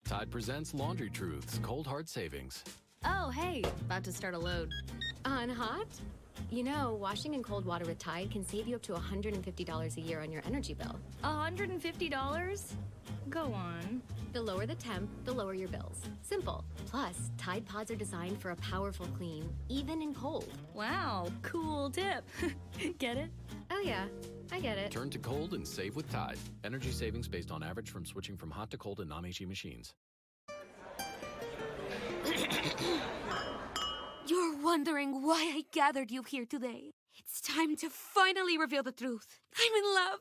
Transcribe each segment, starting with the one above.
Tide presents Laundry Truths, Cold Hard Savings. Oh, hey, about to start a load. On hot? You know, washing in cold water with Tide can save you up to $150 a year on your energy bill. $150? Go on. The lower the temp, the lower your bills. Simple. Plus, Tide Pods are designed for a powerful clean, even in cold. Wow, cool tip. Get it? Oh yeah, I get it. Turn to cold and save with Tide. Energy savings based on average from switching from hot to cold in non-HE machines. You're wondering why I gathered you here today. It's time to finally reveal the truth. I'm in love.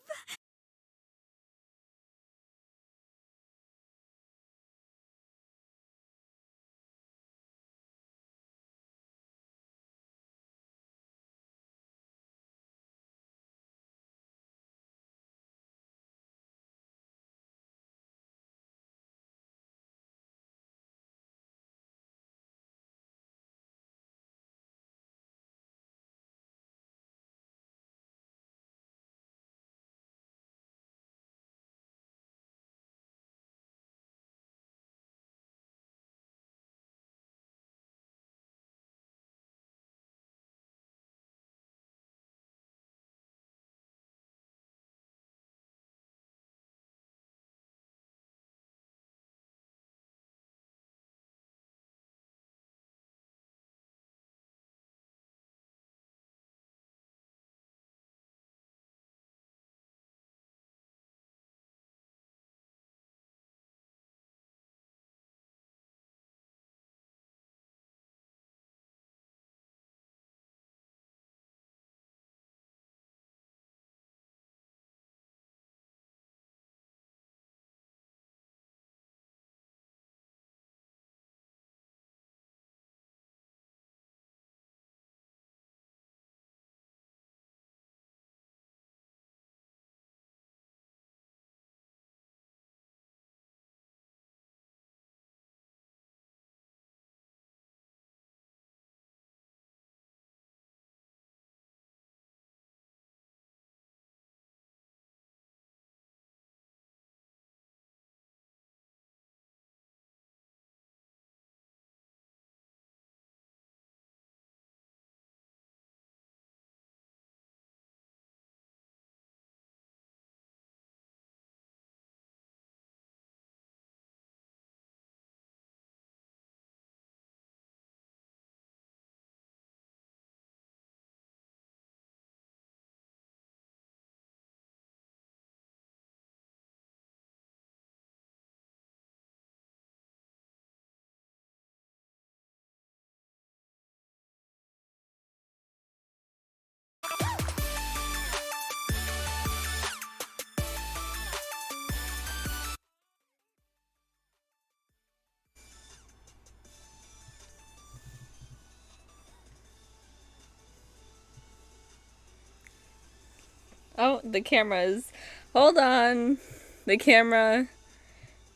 Oh, the camera is... Hold on. The camera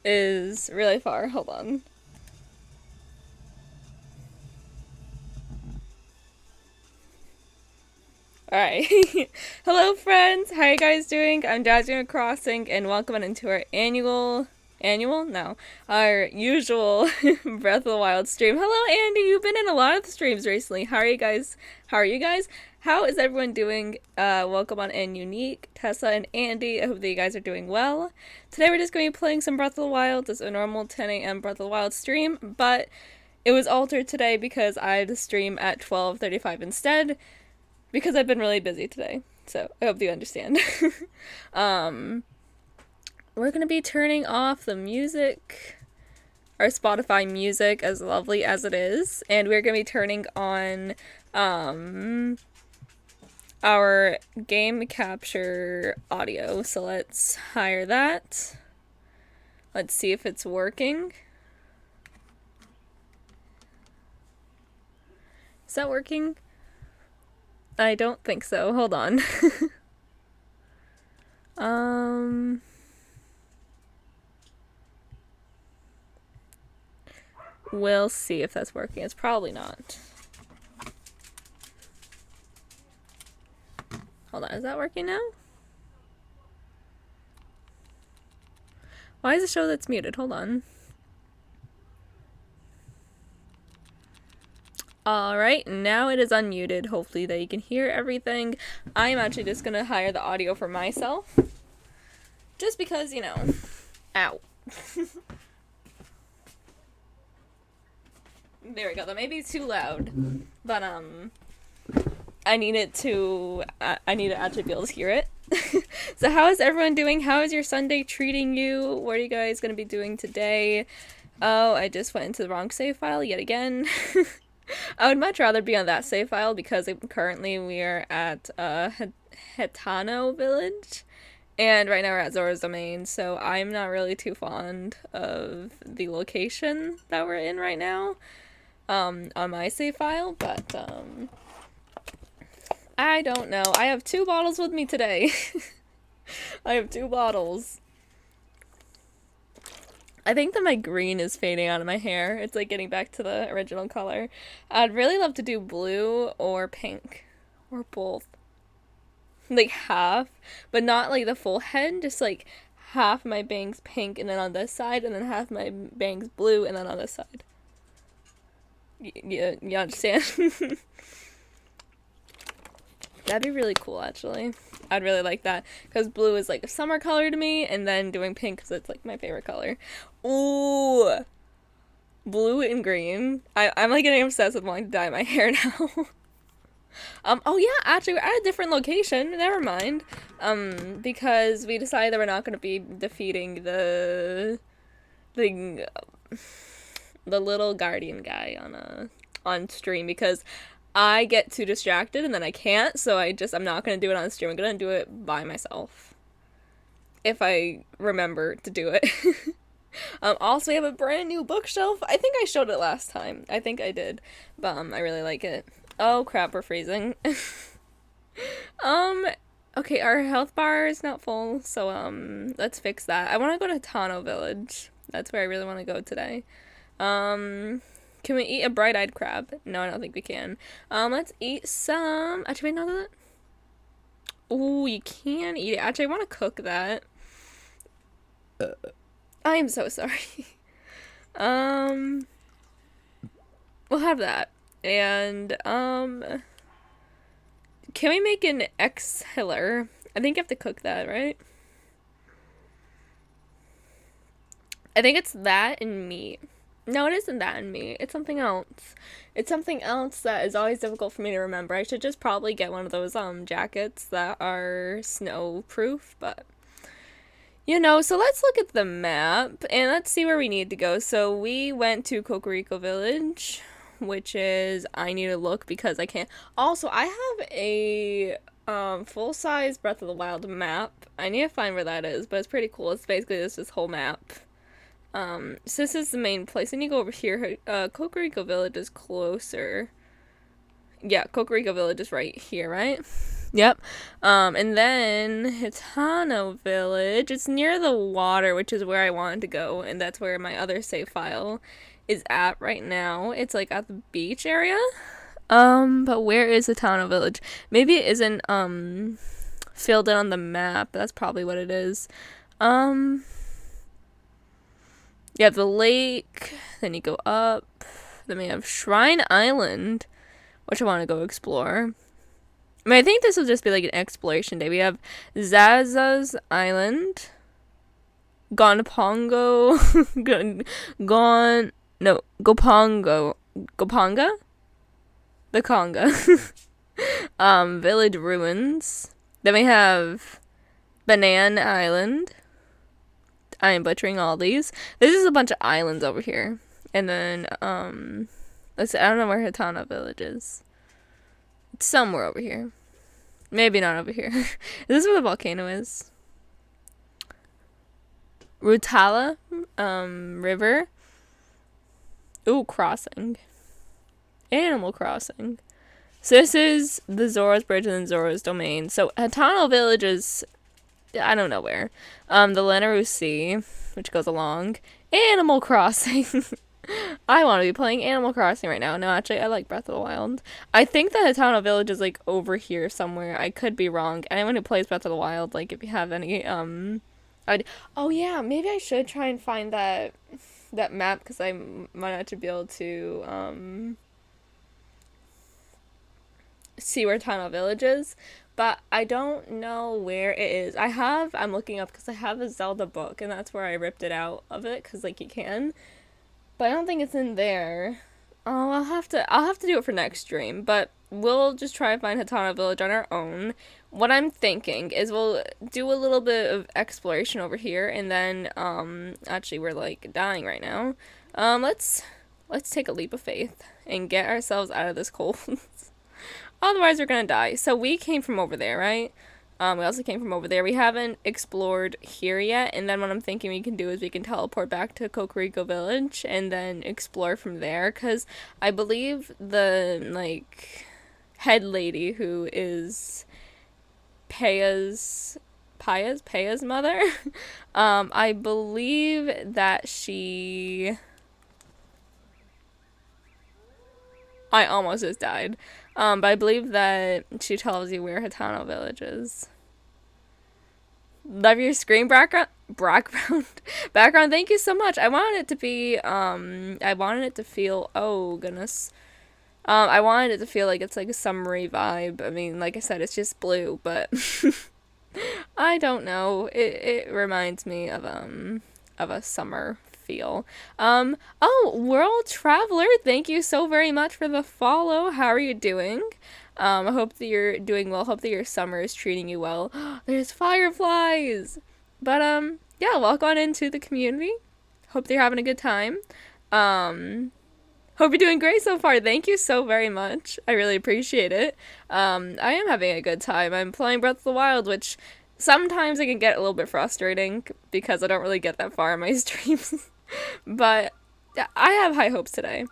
is really far. Hold on. Alright. Hello, friends. How are you guys doing? I'm Dazuna Crossing, and welcome into our our usual Breath of the Wild stream. Hello, Andy. You've been in a lot of the streams recently. How are you guys? How is everyone doing? Welcome on in, Unique, Tessa, and Andy. I hope that you guys are doing well. Today we're just going to be playing some Breath of the Wild. It's a normal 10 a.m. Breath of the Wild stream, but it was altered today because I had to stream at 12:35 instead, because I've been really busy today. So I hope you understand. We're going to be turning off the music, our Spotify music, as lovely as it is, and we're going to be turning on our game capture audio. So let's hire that. Let's see if it's working. Is that working? I don't think so. Hold on. We'll see if that's working. It's probably not. Hold on, is that working now? Why is it show that's muted? Hold on. Alright, now it is unmuted. Hopefully that you can hear everything. I'm actually just gonna hire the audio for myself. Just because, you know. Ow. There we go. That may be too loud. But, I need to actually be able to hear it. So how is everyone doing? How is your Sunday treating you? What are you guys gonna be doing today? Oh, I just went into the wrong save file yet again. I would much rather be on that save file because currently we are at Hetano Village, and right now we're at Zora's Domain, so I'm not really too fond of the location that we're in right now on my save file, but I don't know. I have 2 bottles with me today. I have 2 bottles. I think that my green is fading out of my hair. It's like getting back to the original color. I'd really love to do blue or pink. Or both. Like half. But not like the full head. Just like half my bangs pink and then on this side. And then half my bangs blue and then on this side. You understand? That'd be really cool, actually. I'd really like that. Because blue is like a summer color to me. And then doing pink because it's like my favorite color. Ooh. Blue and green. I'm like getting obsessed with wanting to dye my hair now. Oh yeah, actually we're at a different location. Never mind. Because we decided that we're not going to be defeating the little guardian guy on stream because I get too distracted and then I can't, so I'm not going to do it on stream. I'm going to do it by myself. If I remember to do it. Also, we have a brand new bookshelf. I think I showed it last time. I think I did. But, I really like it. Oh, crap, we're freezing. Okay, our health bar is not full, so, let's fix that. I want to go to Tano Village. That's where I really want to go today. Can we eat a bright-eyed crab? No, I don't think we can. Let's eat some... Actually, wait, no, that... Ooh, you can eat it. Actually, I want to cook that. I am so sorry. We'll have that. And, can we make an exhaler? I think you have to cook that, right? I think it's that and meat. No, it isn't that and meat. It's something else. It's something else that is always difficult for me to remember. I should just probably get one of those, jackets that are snow-proof, but... You know, so let's look at the map, and let's see where we need to go. So we went to Cocorico Village, which is, I need to look because I can't. Also, I have a full-size Breath of the Wild map. I need to find where that is, but it's pretty cool. It's basically this whole map. So this is the main place. And you go over here. Cocorico Village is closer. Yeah, Cocorico Village is right here, right? Yep. And then Hitano Village. It's near the water, which is where I wanted to go, and that's where my other save file is at right now. It's like at the beach area. But where is Hitano Village? Maybe it isn't filled in on the map. That's probably what it is. You have the lake, then you go up, then we have Shrine Island, which I want to go explore. I mean, I think this will just be like an exploration day. We have Zaza's Island, Gonpongo, Gopanga? The Conga. Village Ruins. Then we have Banana Island. I am butchering all these. This is a bunch of islands over here. And then, let's see, I don't know where Hitana Village is. It's somewhere over here. Maybe not over here. Is this where the volcano is? Rutala, River. Ooh, crossing. Animal Crossing. So this is the Zora's Bridge and then Zora's Domain. So Hitano Village is... I don't know where. The Lenaru Sea, which goes along. Animal Crossing. I want to be playing Animal Crossing right now. No, actually, I like Breath of the Wild. I think the Hitano Village is, like, over here somewhere. I could be wrong. Anyone who plays Breath of the Wild, like, if you have any, oh, yeah, maybe I should try and find that map, because I might actually be able to, see where Tano Village is, but I don't know where it is. I'm looking up because I have a Zelda book, and that's where I ripped it out of it, because, like, you can. But I don't think it's in there. Oh, I'll have to do it for next stream, but we'll just try to find Hatano Village on our own. What I'm thinking is we'll do a little bit of exploration over here, and then, actually, we're, like, dying right now. Let's take a leap of faith and get ourselves out of this cold. Otherwise, we're gonna die. So we came from over there, right? We also came from over there. We haven't explored here yet, and then what I'm thinking we can do is we can teleport back to Kokoriko Village and then explore from there, because I believe the, like, head lady who is Paya's mother, I believe that I almost just died. But I believe that she tells you where Hatano Village is. Love your screen background. Thank you so much. I wanted it to be, I wanted it to feel, oh goodness. I wanted it to feel like it's like a summery vibe. I mean, like I said, it's just blue, but I don't know. It reminds me of a summer feel. Oh, World Traveler, thank you so very much for the follow. How are you doing? I hope that you're doing well. Hope that your summer is treating you well. There's fireflies. But yeah, welcome on into the community. Hope that you're having a good time. Hope you're doing great so far. Thank you so very much. I really appreciate it. I am having a good time. I'm playing Breath of the Wild, which sometimes it can get a little bit frustrating because I don't really get that far in my streams. But I have high hopes today.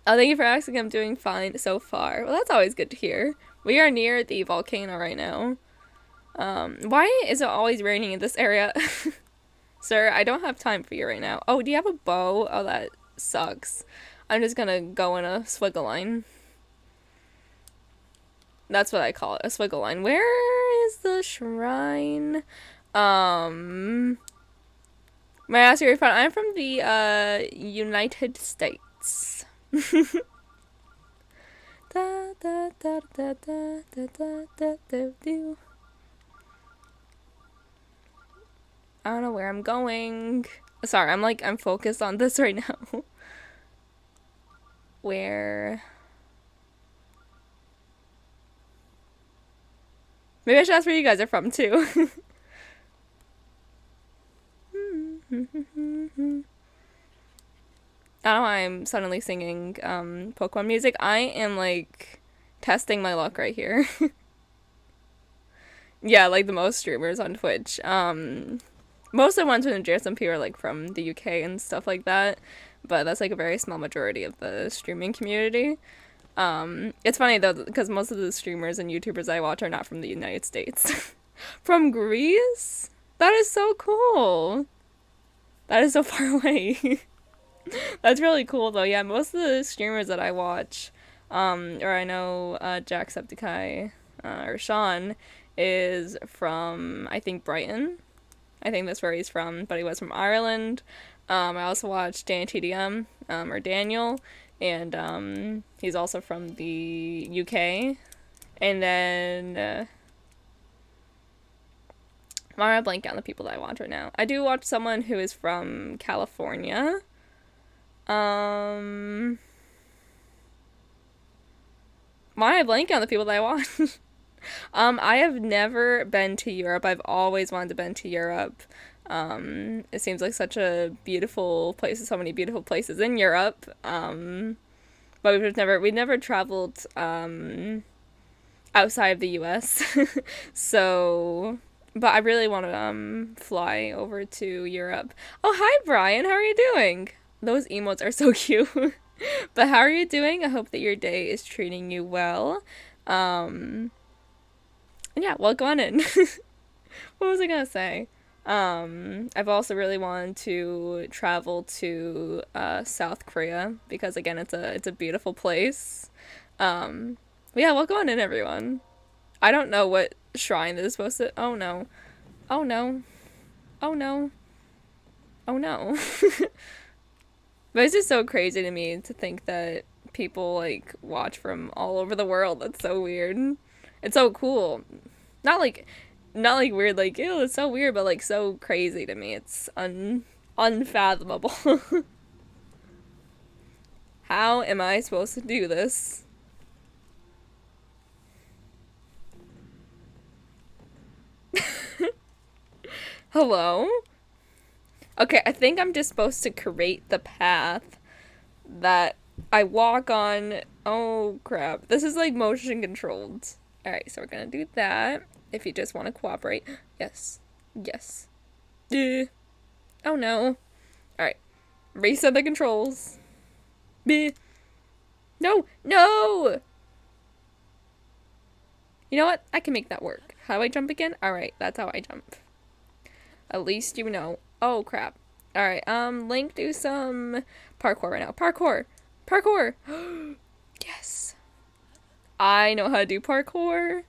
Thank you for asking. I'm doing fine so far. Well, that's always good to hear. We are near the volcano right now. Why is it always raining in this area? Sir, I don't have time for you right now. Oh, do you have a bow? Oh, that sucks. I'm just gonna go in a swiggle line. That's what I call it, a swiggle line. Where is the shrine? May I ask where you're from? I'm from the, United States. Da, da, da, da, da, da, da, da, da. I don't know where I'm going. Sorry, I'm focused on this right now. Where? Maybe I should ask where you guys are from, too. I don't know why I'm suddenly singing Pokemon music. I am, like, testing my luck right here. Yeah, like the most streamers on Twitch. Most of the ones with JSMP are, like, from the UK and stuff like that. But that's, like, a very small majority of the streaming community. It's funny, though, because most of the streamers and YouTubers I watch are not from the United States. From Greece? That is so cool. That is so far away. That's really cool, though. Yeah, most of the streamers that I watch, or I know Jacksepticeye, or Sean, is from, I think, Brighton. I think that's where he's from, but he was from Ireland. I also watched Dan TDM, or Daniel, and he's also from the UK. And then I'm blanking on the people that I watch right now. I do watch someone who is from California. Why am I blanking on the people that I watch? I have never been to Europe. I've always wanted to been to Europe. It seems like such a beautiful place, so many beautiful places in Europe. But we've never traveled outside of the US. So, but I really want to fly over to Europe. Oh, hi Brian, how are you doing? Those emotes are so cute. But how are you doing? I hope that your day is treating you well. And yeah, welcome on in. What was I gonna say? I've also really wanted to travel to South Korea because again, it's a beautiful place. But yeah, welcome on in, everyone. I don't know what shrine this is supposed to. Oh no! Oh no! Oh no! Oh no! But it's just so crazy to me to think that people like watch from all over the world. That's so weird. It's so cool. Not like weird, like, ew, it's so weird, but like so crazy to me. It's unfathomable. How am I supposed to do this? Hello? Okay, I think I'm just supposed to create the path that I walk on. Oh crap. This is like motion controlled. Alright, so we're gonna do that. If you just want to cooperate. Yes. Yes. Oh no. Alright. Reset the controls. No! No! You know what? I can make that work. How do I jump again? Alright, that's how I jump. At least you know. Oh crap. Alright, Link, do some parkour right now. Parkour! Parkour! Yes! I know how to do parkour.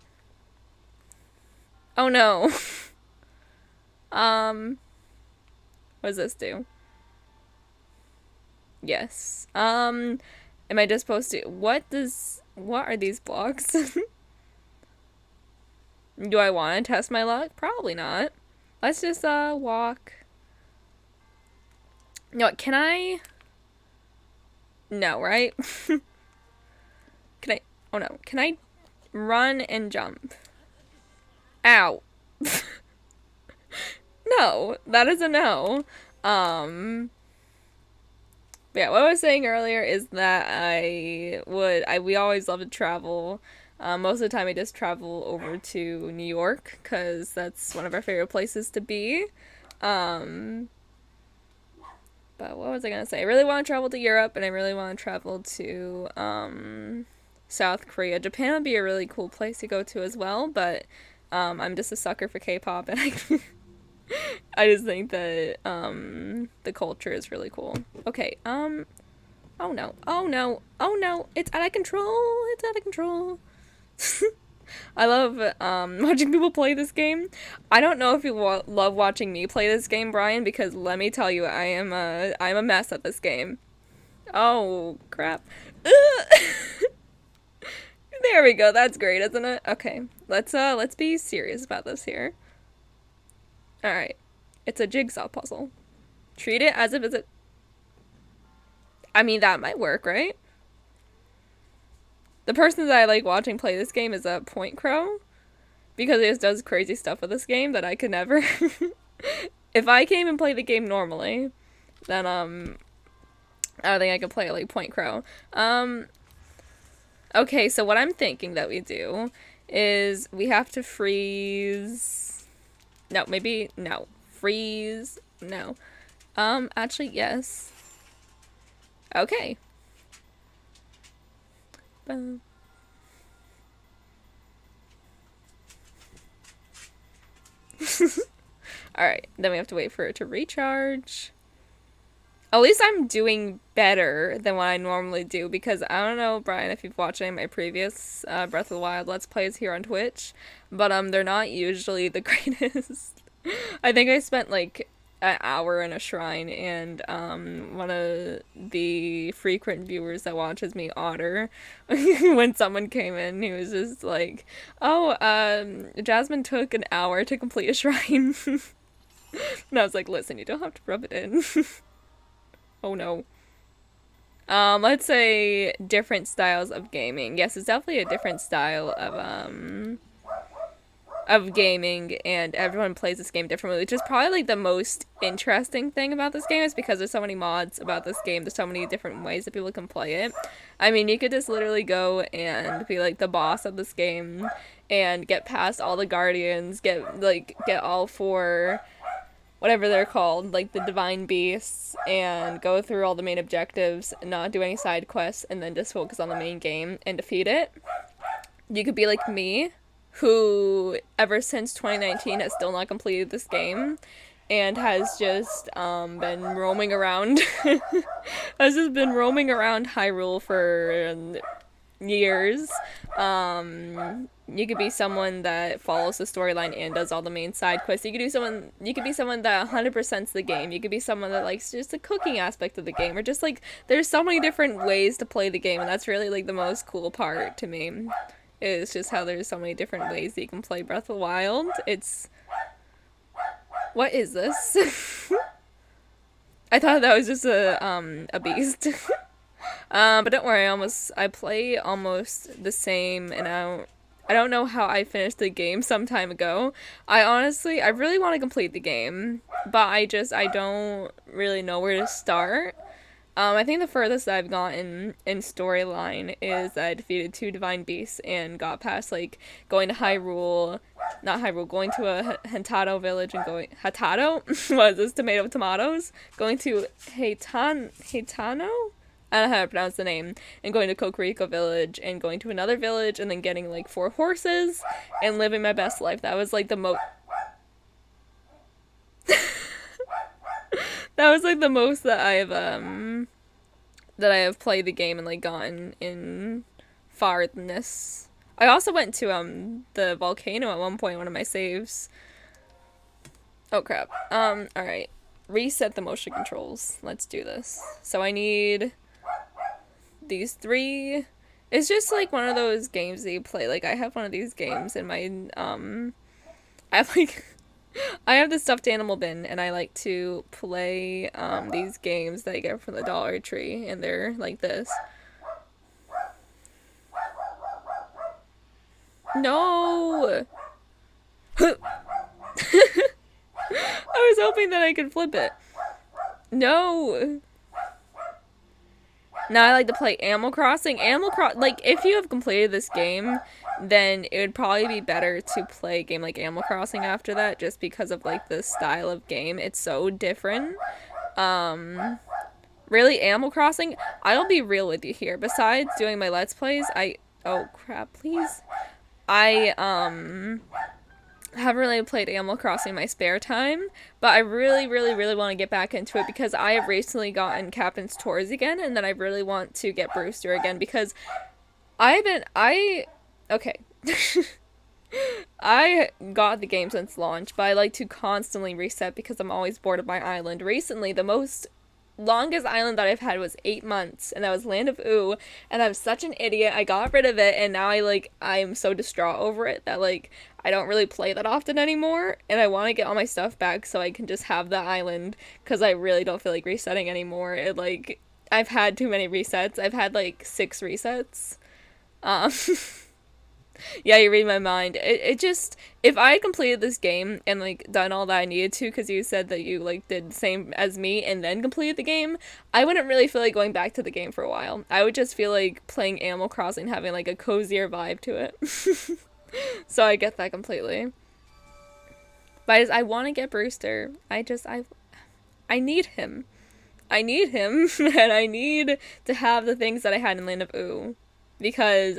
Oh no. What does this do? Yes. Am I just supposed to... What are these blocks? Do I want to test my luck? Probably not. Let's just, walk. You know what, can I... No, right? Can I... Oh no. Can I run and jump? Ow. No, that is a no. But yeah, what I was saying earlier is that we always love to travel. Most of the time I just travel over to New York, because that's one of our favorite places to be. But what was I gonna say? I really want to travel to Europe, and I really want to travel to, South Korea. Japan would be a really cool place to go to as well, but, I'm just a sucker for K-pop, and I just think that, the culture is really cool. Okay, oh no, oh no, oh no, it's out of control, it's out of control. I love, watching people play this game. I don't know if you love watching me play this game, Brian, because let me tell you, I'm a mess at this game. Oh, crap. There we go, that's great, isn't it? Okay, let's be serious about this here. Alright, it's a jigsaw puzzle. Treat it as if it's a... I mean, that might work, right? The person that I like watching play this game is a Point Crow, because he just does crazy stuff with this game that I could never. If I came and played the game normally, then, I don't think I could play it like Point Crow. Okay, so what I'm thinking that we do is we have to freeze... No, maybe... No. Freeze... No. Actually, yes. Okay. Boom. Alright, then we have to wait for it to recharge. At least I'm doing better than what I normally do, because I don't know, Brian, if you've watched any of my previous Breath of the Wild Let's Plays here on Twitch, but they're not usually the greatest. I think I spent like an hour in a shrine, and one of the frequent viewers that watches me, Otter, when someone came in, he was just like, oh, Jasmine took an hour to complete a shrine. And I was like, listen, you don't have to rub it in. Oh no. Let's say different styles of gaming. Yes, it's definitely a different style of gaming, and everyone plays this game differently, which is probably like the most interesting thing about this game, is because there's so many mods about this game. There's so many different ways that people can play it. I mean, you could just literally go and be like the boss of this game and get past all the guardians, get all four, whatever they're called, like the divine beasts, and go through all the main objectives, not do any side quests, and then just focus on the main game and defeat it. You could be like me, who ever since 2019 has still not completed this game, and has just been roaming around has just been roaming around Hyrule for years, You could be someone that follows the storyline and does all the main side quests. You could be someone that 100%'s the game. You could be someone that likes just the cooking aspect of the game, or just like there's so many different ways to play the game, and that's really like the most cool part to me. Is just how there's so many different ways that you can play Breath of the Wild. What is this? I thought that was just a beast. But don't worry, I play almost the same, and I don't know how I finished the game some time ago. I really want to complete the game, but I don't really know where to start. I think the furthest I've gotten in storyline is I defeated 2 divine beasts and got past, like, going to going to a Hentato village and Hatato? What is this, tomatoes? Going to Haitano? I don't know how to pronounce the name. And going to Kokoriko village and going to another village and then getting, like, 4 horses and living my best life. That was, like, the most... That was like the most that I have played the game and like gotten in farness. I also went to the volcano at one point, one of my saves. Oh crap. Alright. Reset the motion controls. Let's do this. So I need these 3. It's just like one of those games that you play. Like I have one of these games in my I have the stuffed animal bin, and I like to play these games that I get from the Dollar Tree, and they're like this. No! I was hoping that I could flip it. No! Now I like to play Animal Crossing. Like, if you have completed this game, then it would probably be better to play a game like Animal Crossing after that, just because of, like, the style of game. It's so different. Really, Animal Crossing, I'll be real with you here. Besides doing my Let's Plays, oh, crap, please. I haven't really played Animal Crossing in my spare time, but I really, really, really want to get back into it because I have recently gotten Captain's Tours again, and then I really want to get Brewster again because okay. I got the game since launch, but I like to constantly reset because I'm always bored of my island. Recently, the longest island that I've had was 8 months, and that was Land of Ooh, and I'm such an idiot. I got rid of it, and now I am so distraught over it that, like, I don't really play that often anymore, and I want to get all my stuff back so I can just have the island, because I really don't feel like resetting anymore. I've had too many resets. I've had, like, 6 resets. Yeah, you read my mind. It just, if I had completed this game and, like, done all that I needed to, because you said that you, like, did the same as me and then completed the game, I wouldn't really feel like going back to the game for a while. I would just feel like playing Animal Crossing, having, like, a cozier vibe to it. So I get that completely. But I want to get Brewster. I need him. I need him, and I need to have the things that I had in Land of Ooh. Because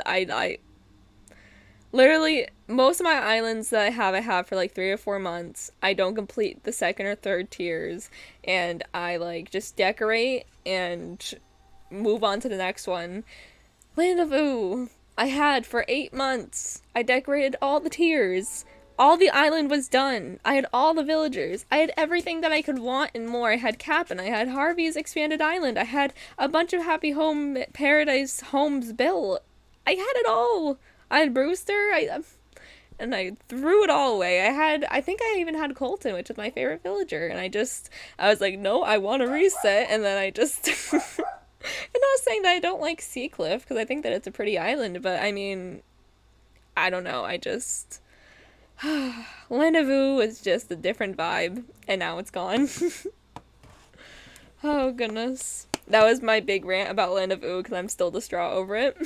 literally, most of my islands that I have for like 3 or 4 months. I don't complete the 2nd or 3rd tiers, and I like just decorate and move on to the next one. Land of Ooh, I had for 8 months. I decorated all the tiers. All the island was done. I had all the villagers. I had everything that I could want and more. I had Cap'n. I had Harvey's expanded island. I had a bunch of Happy Home Paradise homes built. I had it all. I had Brewster, and I threw it all away. I think I even had Colton, which is my favorite villager, and I was like, no, I want to reset, and then I just, I'm not saying that I don't like Seacliff, because I think that it's a pretty island, but I mean, I don't know, Land of Ooh was just a different vibe, and now it's gone. Oh, goodness. That was my big rant about Land of Ooh, because I'm still distraught over it.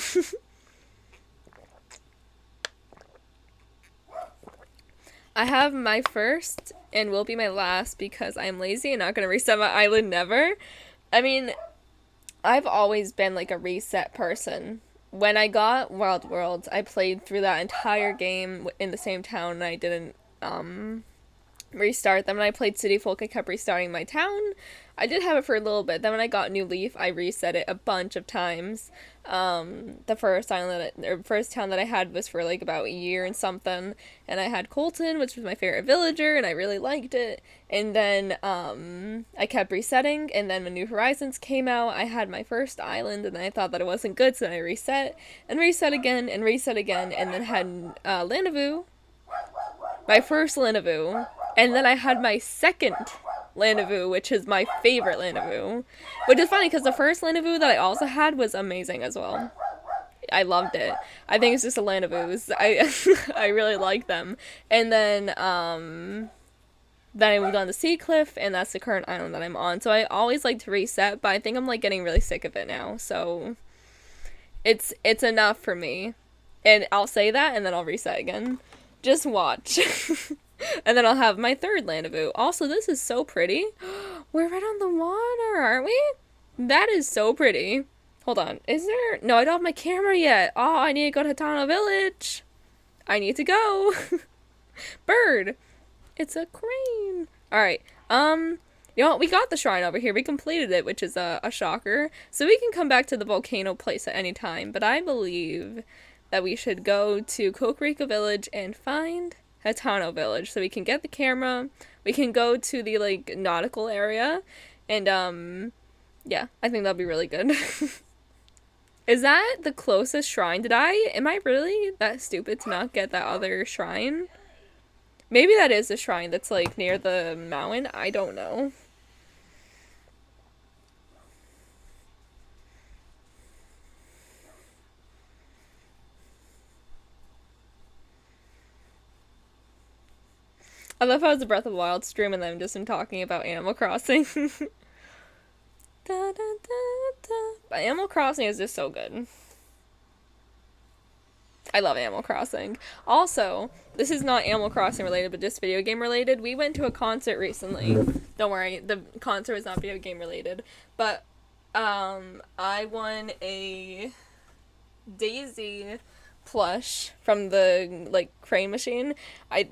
I have my first and will be my last because I'm lazy and not going to reset my island never. I mean, I've always been like a reset person. When I got Wild Worlds, I played through that entire game in the same town and I didn't restart them. And I played City Folk, I kept restarting my town. I did have it for a little bit. Then when I got New Leaf, I reset it a bunch of times. The first town that I had was for like about a year and something, and I had Colton, which was my favorite villager, and I really liked it. And then I kept resetting, and then when New Horizons came out, I had my first island, and I thought that it wasn't good, so I reset and reset again and reset again, and then had Lanavu, my first Lanavu, and then I had my second Lanavu, which is my favorite Lanavu. Which is funny because the first Lanavu that I also had was amazing as well. I loved it. I think it's just the Lanavus. I really like them. And then I moved on to Sea Cliff, and that's the current island that I'm on. So I always like to reset, but I think I'm like getting really sick of it now. So it's enough for me. And I'll say that, and then I'll reset again. Just watch. And then I'll have my third Lanavu. Also, this is so pretty. We're right on the water, aren't we? That is so pretty. Hold on. Is there... No, I don't have my camera yet. Oh, I need to go to Tano Village. I need to go. Bird. It's a crane. Alright. You know what? We got the shrine over here. We completed it, which is a shocker. So we can come back to the volcano place at any time. But I believe that we should go to Kokoriko Village and find Hatano Village, so we can get the camera, we can go to the, like, nautical area, and, yeah, I think that'll be really good. Is that the closest shrine? Am I really that stupid to not get that other shrine? Maybe that is the shrine that's, like, near the mountain, I don't know. I love how it's a Breath of the Wild stream and then just am talking about Animal Crossing. Da, da, da, da. But Animal Crossing is just so good. I love Animal Crossing. Also, this is not Animal Crossing related, but just video game related. We went to a concert recently. Don't worry, the concert was not video game related. But, I won a Daisy plush from the, like, crane machine.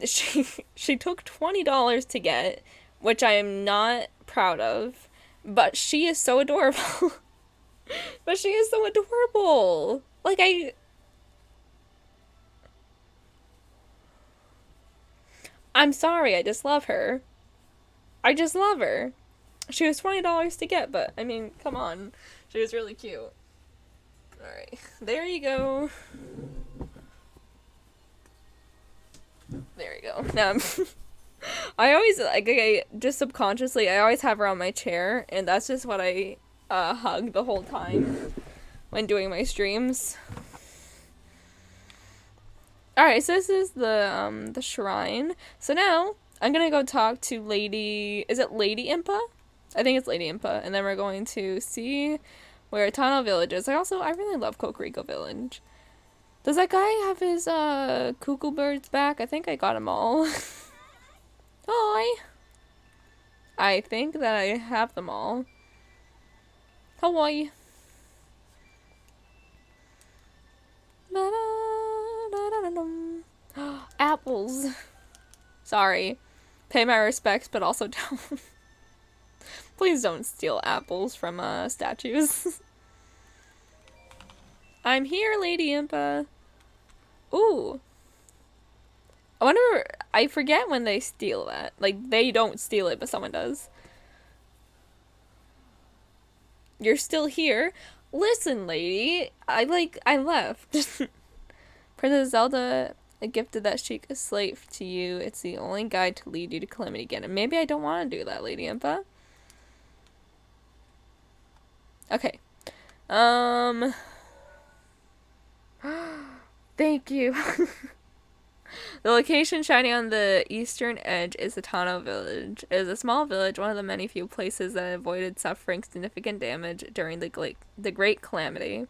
She took $20 to get, which I am not proud of, but she is so adorable. But she is so adorable. Like, I'm sorry, I just love her. I just love her. She was $20 to get, but, I mean, come on. She was really cute. Alright, there you go. There you go. Now, I always, like, just subconsciously, I always have her on my chair, and that's just what I hug the whole time when doing my streams. Alright, so this is the shrine. So now, I'm gonna go talk to Lady... Is it Lady Impa? I think it's Lady Impa. And then we're going to see where Tano Village is. I really love Kokoriko Village. Does that guy have his, cuckoo birds back? I think I got them all. Hi! I think that I have them all. Hawaii. Apples. Sorry. Pay my respects, but also don't. Please don't steal apples from, statues. I'm here, Lady Impa. Ooh. I wonder... I forget when they steal that. Like, they don't steal it, but someone does. You're still here? Listen, lady. I left. Princess Zelda gifted that Sheikah slate to you. It's the only guide to lead you to Calamity again. And maybe I don't want to do that, Lady Impa. Okay. Thank you. The location shining on the eastern edge is the Tano Village. It is a small village, one of the many few places that avoided suffering significant damage during the Great Calamity.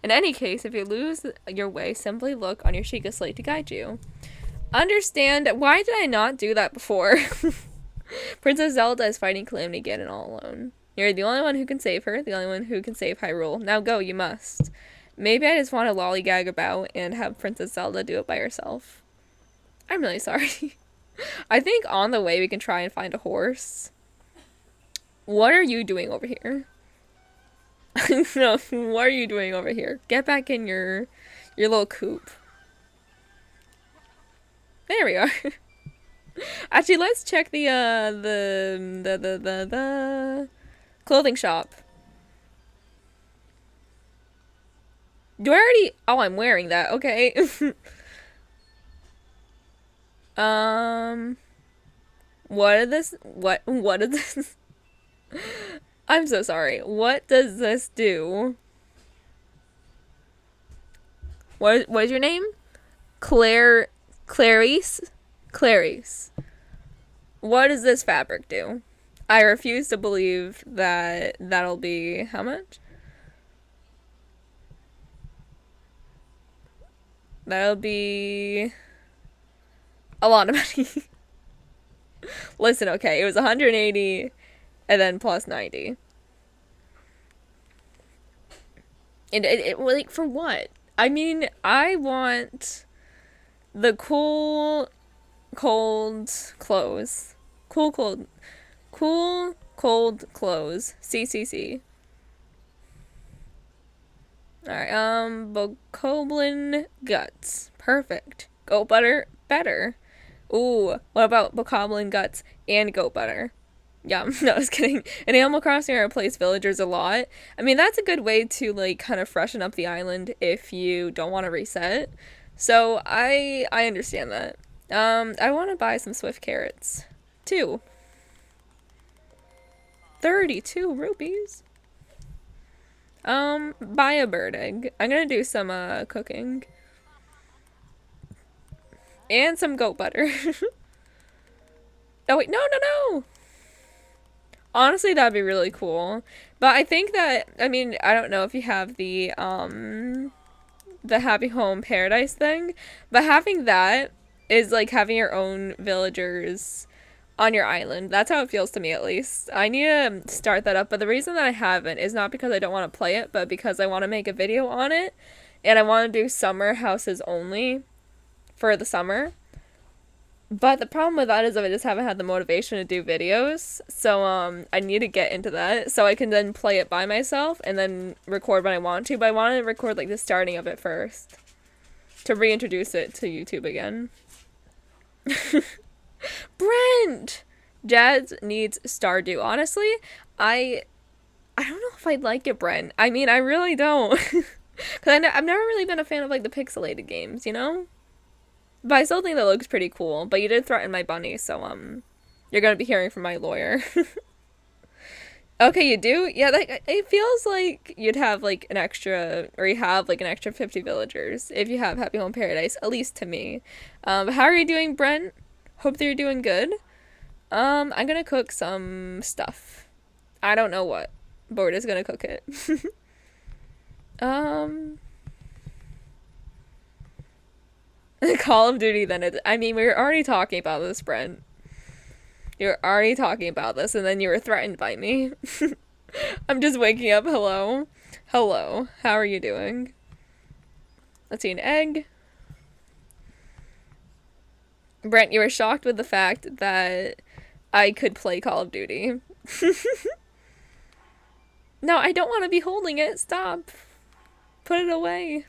In any case, if you lose your way, simply look on your Sheikah slate to guide you. Understand? Why did I not do that before? Princess Zelda is fighting Calamity Ganon all alone. You're the only one who can save her, the only one who can save Hyrule. Now go, you must. Maybe I just want to lollygag about and have Princess Zelda do it by herself. I'm really sorry. I think on the way we can try and find a horse. What are you doing over here? No, what are you doing over here? Get back in your little coop. There we are. Actually, let's check the clothing shop. Do I already? Oh, I'm wearing that. Okay. What is this? What is this? I'm so sorry. What does this do? What is your name? Clarice? Clarice. What does this fabric do? I refuse to believe that that'll be how much? That'll be a lot of money. Listen, okay, it was 180 and then plus 90. And it like for what? I mean, I want the cool cold clothes. Cool cold clothes. CCC. Alright, Bokoblin guts. Perfect. Goat butter, better. Ooh, what about Bokoblin guts and goat butter? Yeah, no, I was kidding. In Animal Crossing, I replace villagers a lot. I mean, that's a good way to, like, kind of freshen up the island if you don't want to reset. So, I understand that. I want to buy some swift carrots. 2. 32 rupees. Buy a bird egg. I'm gonna do some, cooking. And some goat butter. Oh, wait, no! Honestly, that'd be really cool. But I think that, I mean, I don't know if you have the Happy Home Paradise thing, but having that is like having your own villagers on your island. That's how it feels to me, at least. I need to start that up, but the reason that I haven't is not because I don't want to play it, but because I want to make a video on it, and I want to do summer houses only for the summer. But the problem with that is that I just haven't had the motivation to do videos, so I need to get into that so I can then play it by myself and then record when I want to, but I want to record like the starting of it first to reintroduce it to YouTube again. Brent! Jazz needs Stardew. Honestly, I don't know if I'd like it, Brent. I mean, I really don't. Because I've never really been a fan of like the pixelated games, you know? But I still think that looks pretty cool. But you did threaten my bunny, so you're gonna be hearing from my lawyer. Okay, you do? Yeah, like it feels like you'd have like an extra, or you have like an extra 50 villagers if you have Happy Home Paradise, at least to me. How are you doing, Brent? Hope that you're doing good. I'm gonna cook some stuff. I don't know what. Borda's gonna cook it. Call of Duty then. I mean, we were already talking about this, Brent. You're already talking about this, and then you were threatened by me. I'm just waking up. Hello. Hello. How are you doing? Let's see, an egg. Brent, you were shocked with the fact that I could play Call of Duty. No, I don't want to be holding it. Stop. Put it away.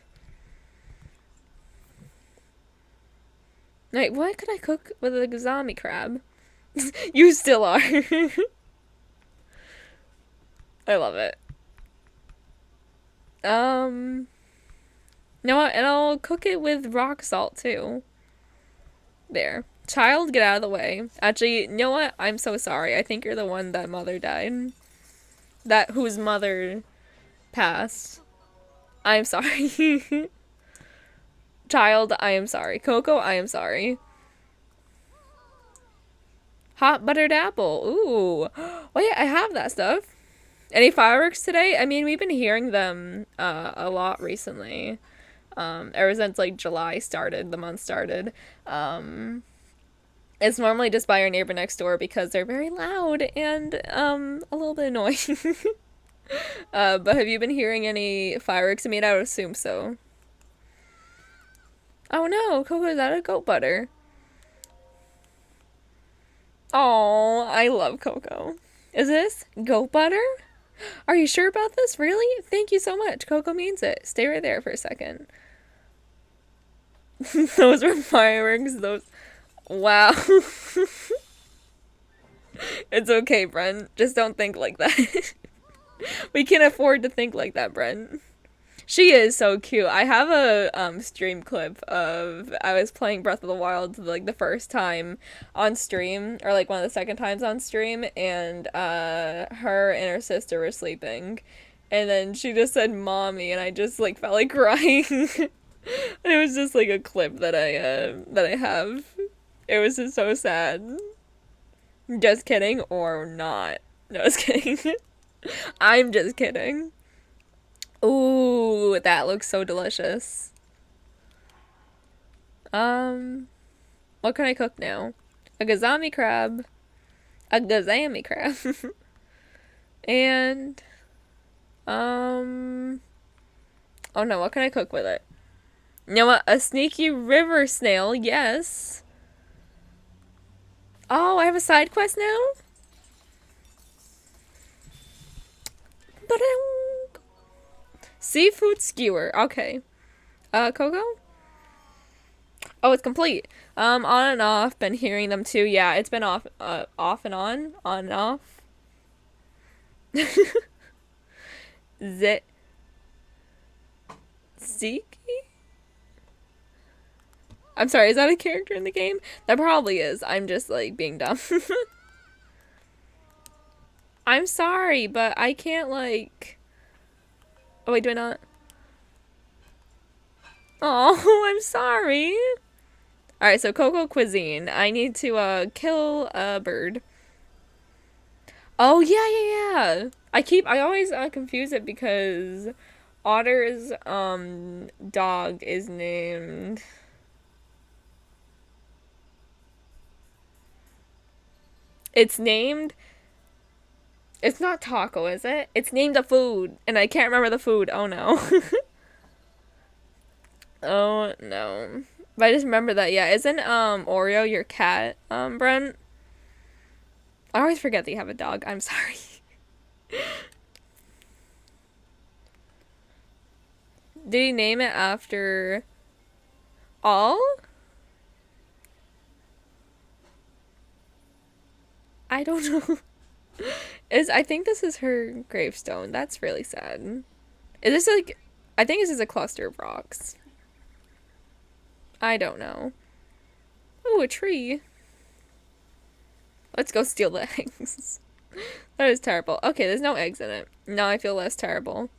Wait, what could I cook with a zombie crab? You still are. I love it. You know what? And I'll cook it with rock salt too. There. Child, get out of the way. Actually, you know what? I'm so sorry. I think you're the one that mother died. Whose mother passed. I'm sorry. Child, I am sorry. Coco, I am sorry. Hot buttered apple. Ooh. Oh yeah, I have that stuff. Any fireworks today? I mean, we've been hearing them a lot recently. Ever since like July started, the month started. It's normally just by our neighbor next door because they're very loud and a little bit annoying. But have you been hearing any fireworks? I mean, I would assume so. Oh no, Coco's out of goat butter. Oh, I love Coco. Is this goat butter? Are you sure about this? Really? Thank you so much. Coco means it. Stay right there for a second. Those were fireworks. Those. Wow. It's okay, Brent. Just don't think like that. We can't afford to think like that, Brent. She is so cute. I have a stream clip of I was playing Breath of the Wild like the first time on stream, or like one of the second times on stream, and her and her sister were sleeping, and then she just said "mommy," and I just like felt like crying. It was just like a clip that I have. It was just so sad. Just kidding or not? No, just kidding. I'm just kidding. Ooh, that looks so delicious. What can I cook now? A gazami crab. A gazami crab. And, oh no, what can I cook with it? You know what? A sneaky river snail, yes. Oh, I have a side quest now? Seafood skewer. Okay. Coco? Oh, it's complete. On and off. Been hearing them too. Yeah, it's been off and on and off. Ziki? I'm sorry, is that a character in the game? That probably is. I'm just, like, being dumb. I'm sorry, but I can't, like... Oh, wait, do I not? Oh, I'm sorry. Alright, so Coco Cuisine. I need to, kill a bird. Oh, yeah. I always confuse it because Otter's, dog is named... It's named... It's not taco, is it? It's named a food, and I can't remember the food. Oh, no. Oh, no. But I just remember that, yeah. Isn't, Oreo your cat, Brent? I always forget that you have a dog. I'm sorry. Did he name it after... All? I don't know. I think this is her gravestone. That's really sad. Is this like... I think this is a cluster of rocks. I don't know. Oh, a tree. Let's go steal the eggs. That is terrible. Okay, there's no eggs in it. Now I feel less terrible.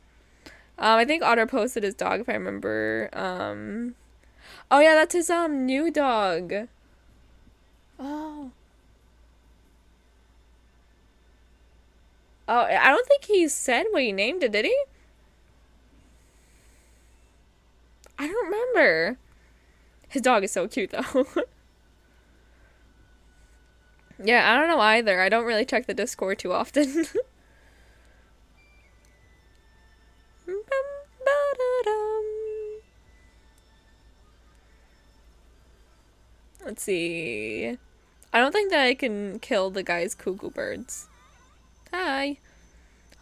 I think Otter posted his dog, if I remember. Oh yeah, that's his, new dog. Oh. Oh, I don't think he said what he named it, did he? I don't remember. His dog is so cute, though. Yeah, I don't know either. I don't really check the Discord too often. Let's see. I don't think that I can kill the guy's cuckoo birds. Hi.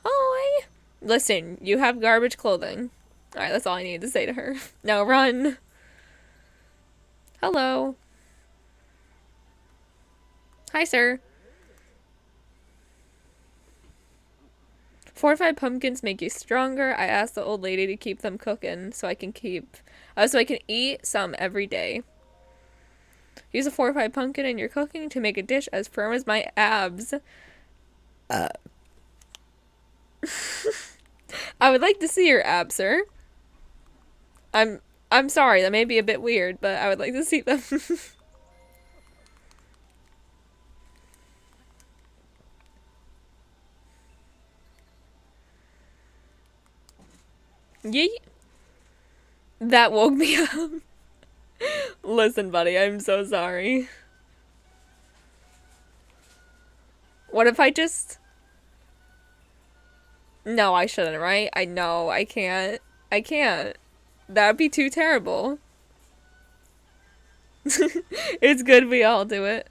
Hi. Listen, you have garbage clothing. Alright, that's all I needed to say to her. Now run. Hello. Hi, sir. Fortified pumpkins make you stronger. I asked the old lady to keep them cooking so I can eat some every day. Use a fortified pumpkin in your cooking to make a dish as firm as my abs. I would like to see your abs, sir. I'm sorry, that may be a bit weird, but I would like to see them. Yeet. That woke me up. Listen, buddy, I'm so sorry. What if I just... No, I shouldn't, right? I know, I can't. I can't. That'd be too terrible. It's good we all do it.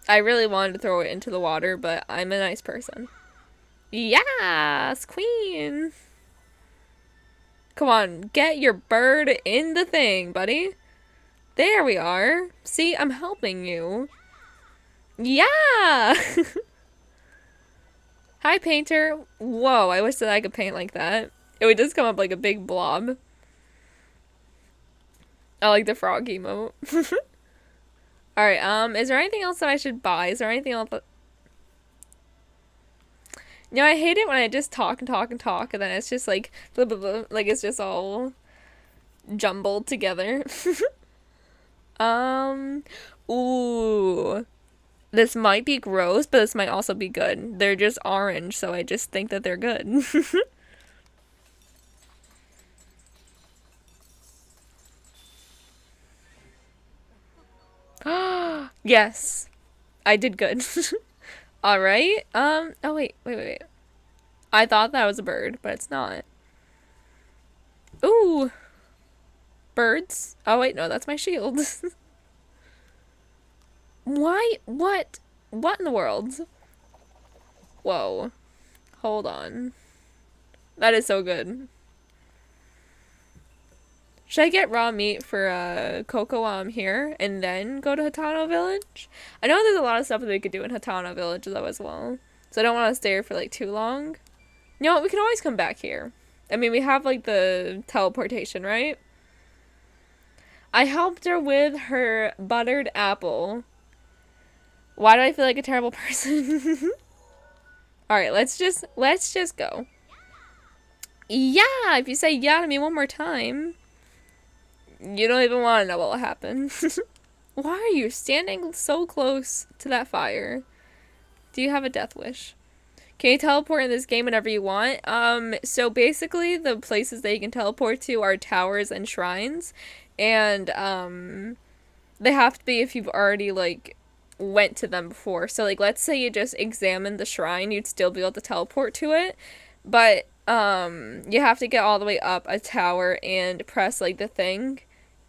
I really wanted to throw it into the water, but I'm a nice person. Yes, queen. Come on, get your bird in the thing, buddy. There we are. See, I'm helping you. Yeah! Hi, painter. Whoa, I wish that I could paint like that. It would just come up like a big blob. I like the frog emote. Alright, is there anything else that I should buy? Is there anything else that... You know, I hate it when I just talk and talk and talk, and then it's just like, blah, blah, blah, like it's just all jumbled together. Ooh. This might be gross, but this might also be good. They're just orange, so I just think that they're good. Yes. I did good. Alright. Oh wait. I thought that was a bird, but it's not. Ooh. Birds. Oh wait, no, that's my shield. Why? What? What in the world? Whoa. Hold on. That is so good. Should I get raw meat for Coco while I'm here and then go to Hatano Village? I know there's a lot of stuff that we could do in Hatano Village though as well. So I don't want to stay here for like too long. You know what? We can always come back here. I mean, we have like the teleportation, right? I helped her with her buttered apple. Why do I feel like a terrible person? Alright, let's just go. Yeah, if you say yeah to me one more time. You don't even want to know what will happen. Why are you standing so close to that fire? Do you have a death wish? Can you teleport in this game whenever you want? So basically the places that you can teleport to are towers and shrines. And, they have to be if you've already, like, went to them before. So, like, let's say you just examined the shrine, you'd still be able to teleport to it. But, you have to get all the way up a tower and press, like, the thing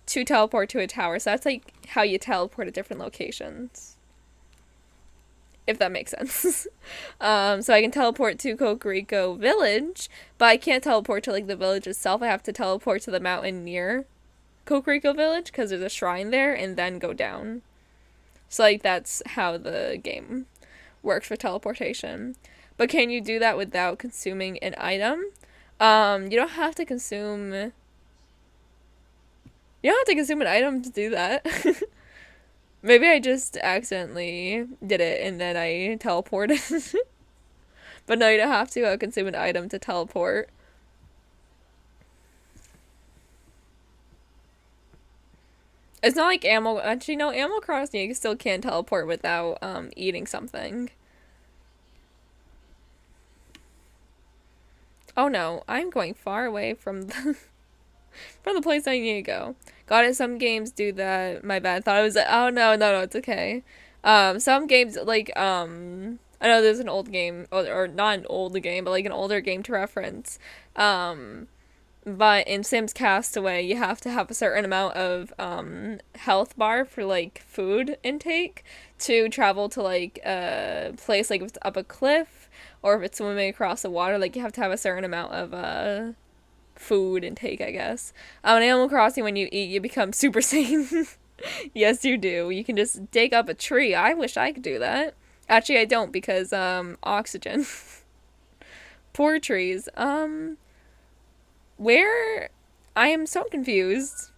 to teleport to a tower. So that's, like, how you teleport to different locations. If that makes sense. So I can teleport to Kokoriko Village, but I can't teleport to, like, the village itself. I have to teleport to the mountain near Kokoriko Village, because there's a shrine there, and then go down. So, like, that's how the game works for teleportation. But can you do that without consuming an item? You don't have to consume... You don't have to consume an item to do that. Maybe I just accidentally did it and then I teleported. But no, you don't have to consume an item to teleport. It's not like actually no, Animal Crossing you still can't teleport without eating something. Oh no, I'm going far away from the from the place I need to go. Got it, some games do that. My bad. Thought it was oh no, it's okay. Some games like I know there's an old game or not an old game, but like an older game to reference. But in Sims Castaway, you have to have a certain amount of health bar for like food intake to travel to like a place, like if it's up a cliff or if it's swimming across the water. Like you have to have a certain amount of food intake, I guess. In Animal Crossing, when you eat, you become Super Saiyan. Yes, you do. You can just dig up a tree. I wish I could do that. Actually, I don't because oxygen. Poor trees. Where? I am so confused.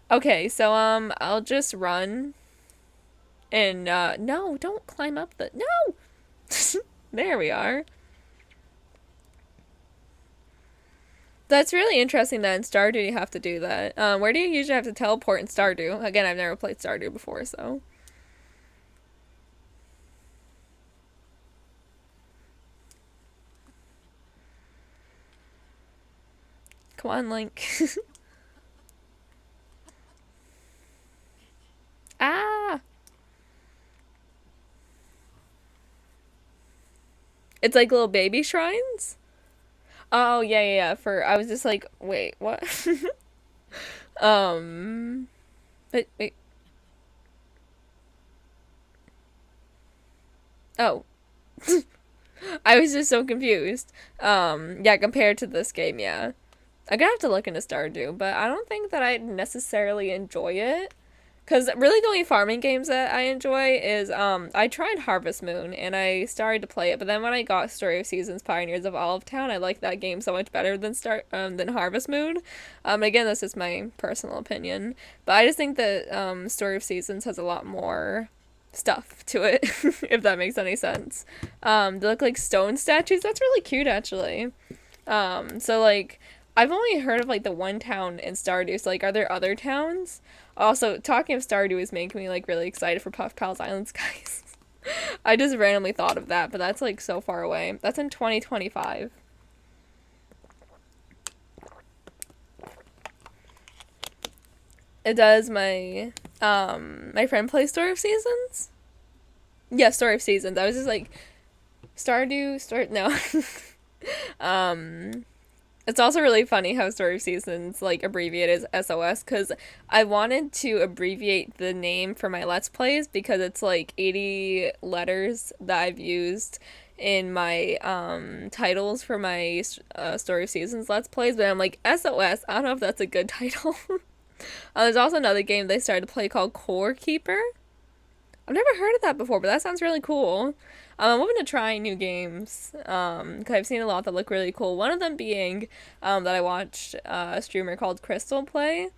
Okay, so, I'll just run. And, no, don't climb up the... No! There we are. That's really interesting that in Stardew you have to do that. Where do you usually have to teleport in Stardew? Again, I've never played Stardew before, so... Come on, Link. Ah! It's like little baby shrines? Oh, yeah. I was just like, wait, what? But, wait. Oh. I was just so confused. Yeah, compared to this game, yeah. I'm gonna have to look into Stardew, but I don't think that I necessarily enjoy it. Because really the only farming games that I enjoy is, I tried Harvest Moon, and I started to play it, but then when I got Story of Seasons Pioneers of Olive Town, I liked that game so much better than Harvest Moon. Again, that's just my personal opinion. But I just think that, Story of Seasons has a lot more stuff to it, if that makes any sense. They look like stone statues. That's really cute, actually. So, like, I've only heard of, like, the one town in Stardew, so, like, are there other towns? Also, talking of Stardew is making me, like, really excited for Puff Pals Islands, guys. I just randomly thought of that, but that's, like, so far away. That's in 2025. It does my friend play Story of Seasons? Yeah, Story of Seasons. I was just like, no. It's also really funny how Story of Seasons, like, abbreviated as SOS, because I wanted to abbreviate the name for my Let's Plays, because it's, like, 80 letters that I've used in my, titles for my, Story of Seasons Let's Plays, but I'm like, SOS, I don't know if that's a good title. There's also another game they started to play called Core Keeper. I've never heard of that before, but that sounds really cool. I'm open to trying new games, because I've seen a lot that look really cool. One of them being, that I watched a streamer called Crystal play,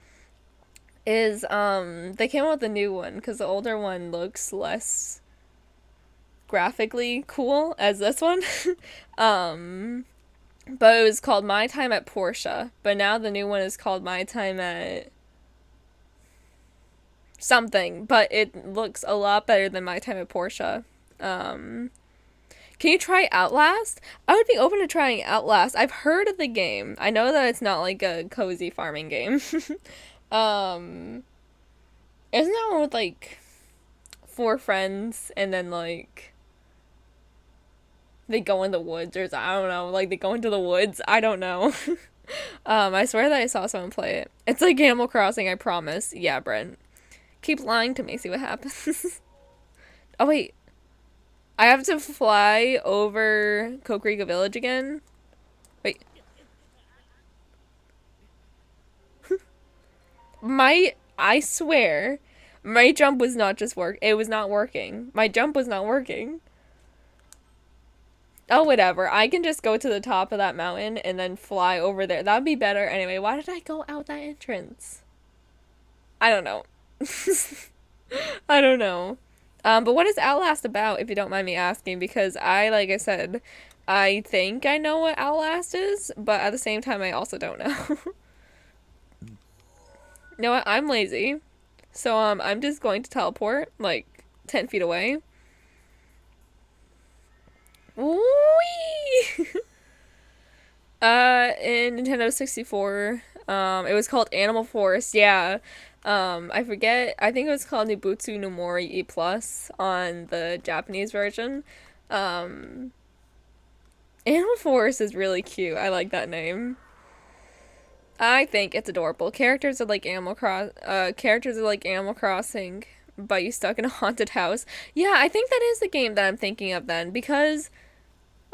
is, they came out with a new one, because the older one looks less graphically cool as this one. But it was called My Time at Portia, but now the new one is called My Time at something, but it looks a lot better than My Time at Portia. Can you try Outlast? I would be open to trying Outlast. I've heard of the game. I know that it's not like a cozy farming game. Isn't that one with like 4 friends and then like they go in the woods, or I don't know, like they go into the woods? I don't know. I swear that I saw someone play it. It's like Animal Crossing, I promise. Yeah, Brent. Keep lying to me, see what happens. Oh, wait. I have to fly over Kokrika Village again? Wait. I swear, my jump was not just it was not working. My jump was not working. Oh, whatever. I can just go to the top of that mountain and then fly over there. That would be better. Anyway, why did I go out that entrance? I don't know. I don't know. But what is Outlast about, if you don't mind me asking? Because like I said, I think I know what Outlast is, but at the same time, I also don't know. You know what? I'm lazy. So, I'm just going to teleport, like, 10 feet away. Whee! In Nintendo 64, it was called Animal Force, yeah. I forget, I think it was called Nibutsu no Mori E Plus on the Japanese version. Animal Force is really cute. I like that name. I think it's adorable. Characters are like Animal Crossing, but you stuck in a haunted house. Yeah, I think that is the game that I'm thinking of then, because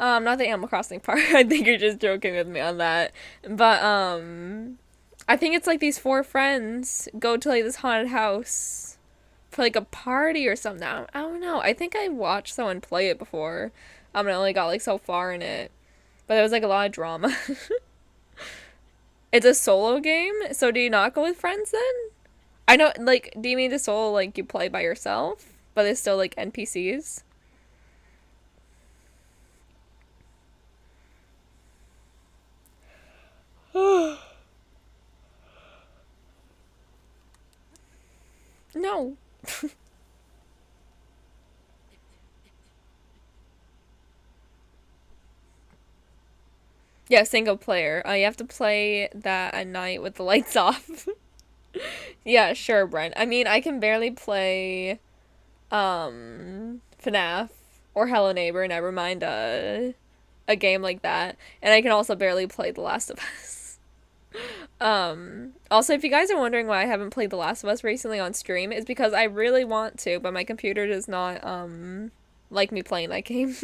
not the Animal Crossing part. I think you're just joking with me on that. But I think it's like these 4 friends go to like this haunted house for like a party or something. I don't know. I think I watched someone play it before. I only got like so far in it, but there was like a lot of drama. It's a solo game, so do you not go with friends then? I know, like, do you mean the solo, like, you play by yourself, but there's still, like, NPCs? No. Yeah, single player. You have to play that at night with the lights off. Yeah, sure, Brent. I mean, I can barely play, FNAF or Hello Neighbor, never mind a game like that. And I can also barely play The Last of Us. Also, if you guys are wondering why I haven't played The Last of Us recently on stream, it's because I really want to, but my computer does not, like me playing that game.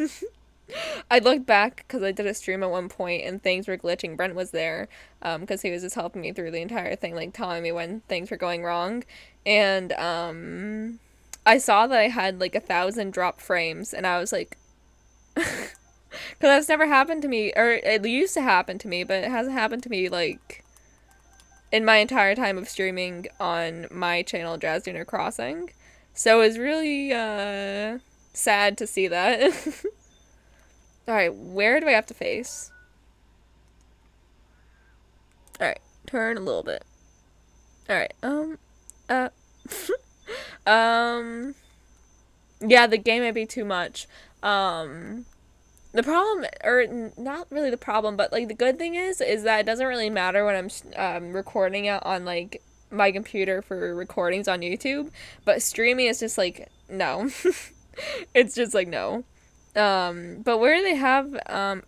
I looked back because I did a stream at one point and things were glitching. Brent was there because he was just helping me through the entire thing, like telling me when things were going wrong. And I saw that I had like 1,000 drop frames, and I was like, because that's never happened to me, or it used to happen to me, but it hasn't happened to me like in my entire time of streaming on my channel, Jazz Junior Crossing. So it was really sad to see that. Alright, where do I have to face? Alright, turn a little bit. Alright, yeah, the game might be too much. The problem, or not really the problem, but like the good thing is that it doesn't really matter when I'm recording it on like my computer for recordings on YouTube, but streaming is just like, no. It's just like, no. But where do they have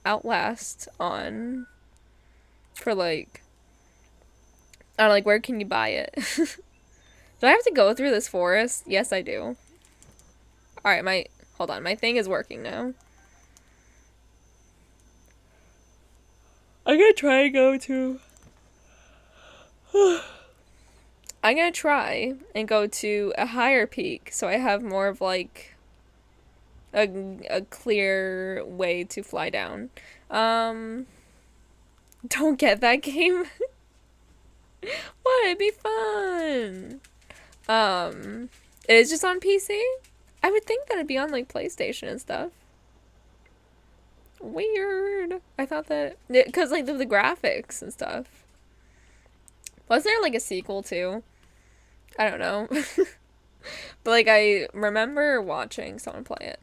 Outlast on for like, I don't know, like where can you buy it? Do I have to go through this forest? Yes, I do. Alright, hold on, my thing is working now. I'm gonna try and go to I'm gonna try and go to a higher peak so I have more of like a clear way to fly down. Don't get that game. What? It'd be fun. It is just on PC? I would think that it'd be on like PlayStation and stuff. Weird. I thought that, because like the graphics and stuff. Was there like a sequel too? I don't know. But like I remember watching someone play it.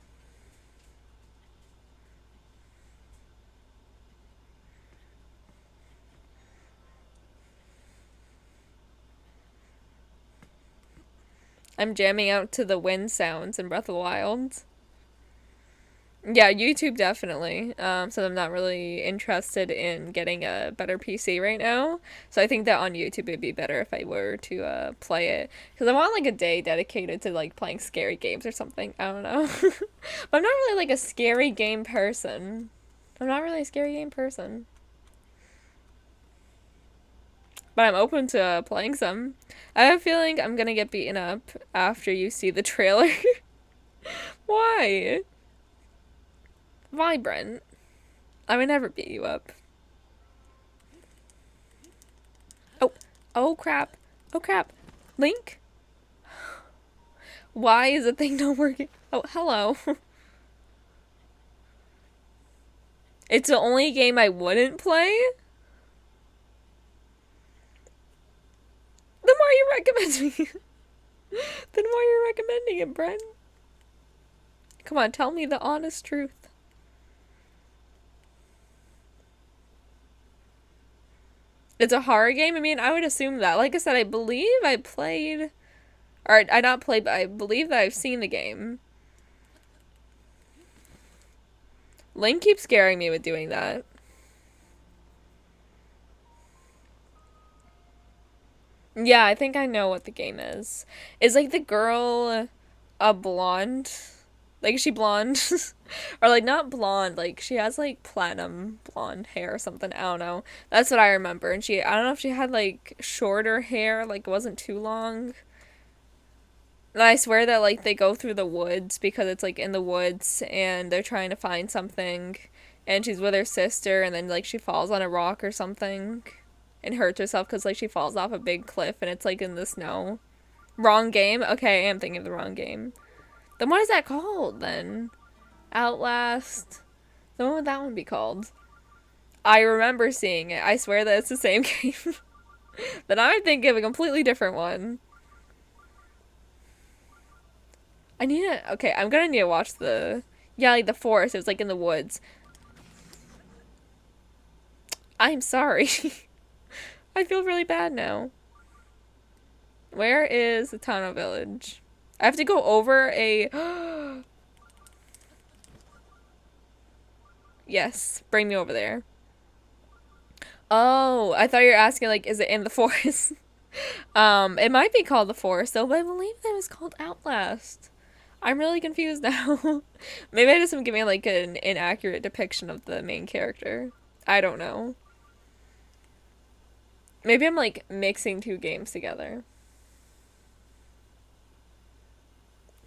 I'm jamming out to the wind sounds in Breath of the Wild. Yeah, YouTube definitely. So I'm not really interested in getting a better PC right now. So I think that on YouTube it'd be better if I were to play it. Because I want like a day dedicated to like playing scary games or something. I don't know. But I'm not really like a scary game person. I'm not really a scary game person. But I'm open to playing some. I have a feeling I'm gonna get beaten up after you see the trailer. Why? Why, Brent? I would never beat you up. Oh. Oh, crap. Oh, crap. Link? Why is the thing not working? Oh, hello. It's the only game I wouldn't play? The more you recommend me, the more you're recommending it, Brent. Come on, tell me the honest truth. It's a horror game? I mean, I would assume that. Like I said, I believe I played, or I not played, but I believe that I've seen the game. Link keeps scaring me with doing that. Yeah, I think I know what the game is. Is like the girl a blonde? Like, is she blonde? Or like not blonde, like she has like platinum blonde hair or something. I don't know. That's what I remember. And I don't know if she had like shorter hair, like it wasn't too long. And I swear that like they go through the woods because it's like in the woods and they're trying to find something, and she's with her sister, and then like she falls on a rock or something and hurts herself because like she falls off a big cliff and it's like in the snow. Wrong game? Okay, I am thinking of the wrong game. Then what is that called then? Outlast. Then what would that one be called? I remember seeing it. I swear that it's the same game. Then I'm thinking of a completely different one. I need to... Okay, I'm gonna need to watch the... Yeah, like the forest. It was like in the woods. I'm sorry. I feel really bad now. Where is the Tano village? I have to go over a... Yes, bring me over there. Oh, I thought you were asking, like, is it in the forest? It might be called the forest, though, but I believe that it was called Outlast. I'm really confused now. Maybe I just am giving like an inaccurate depiction of the main character. I don't know. Maybe I'm like mixing two games together.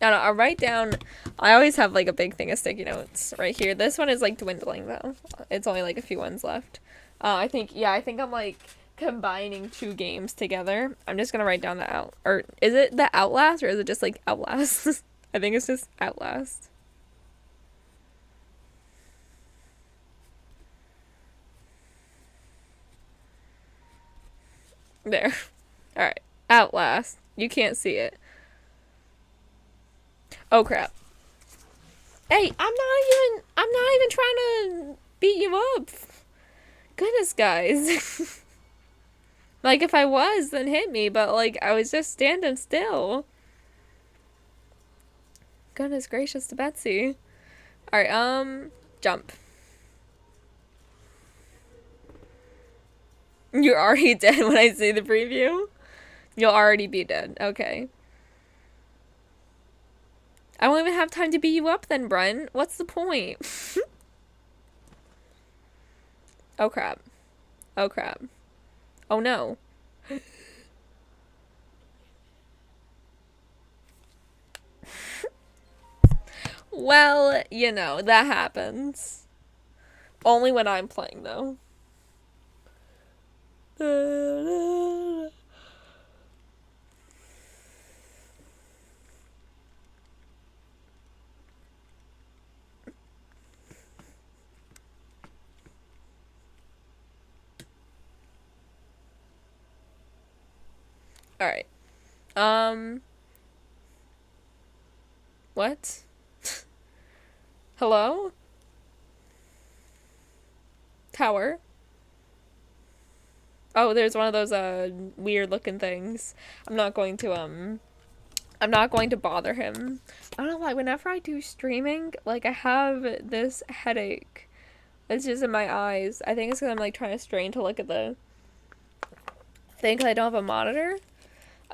I don't know, I'll write down. I always have like a big thing of sticky notes right here. This one is like dwindling though. It's only like a few ones left. I think I'm like combining two games together. I'm just gonna write down the or is it the Outlast or is it just like Outlast? I think it's just Outlast. There. Alright. Outlast. You can't see it. Oh crap. Hey, I'm not even trying to beat you up. Goodness, guys. Like, if I was, then hit me, but like, I was just standing still. Goodness gracious to Betsy. Alright, jump. You're already dead when I see the preview? You'll already be dead. Okay. I won't even have time to beat you up then, Brent. What's the point? Oh crap. Oh crap. Oh no. Well, you know, that happens. Only when I'm playing, though. Alright. What? Hello? Tower? Oh, there's one of those, weird looking things. I'm not going to bother him. I don't know why, whenever I do streaming, like, I have this headache. It's just in my eyes. I think it's because I'm, like, trying to strain to look at the thing because I don't have a monitor.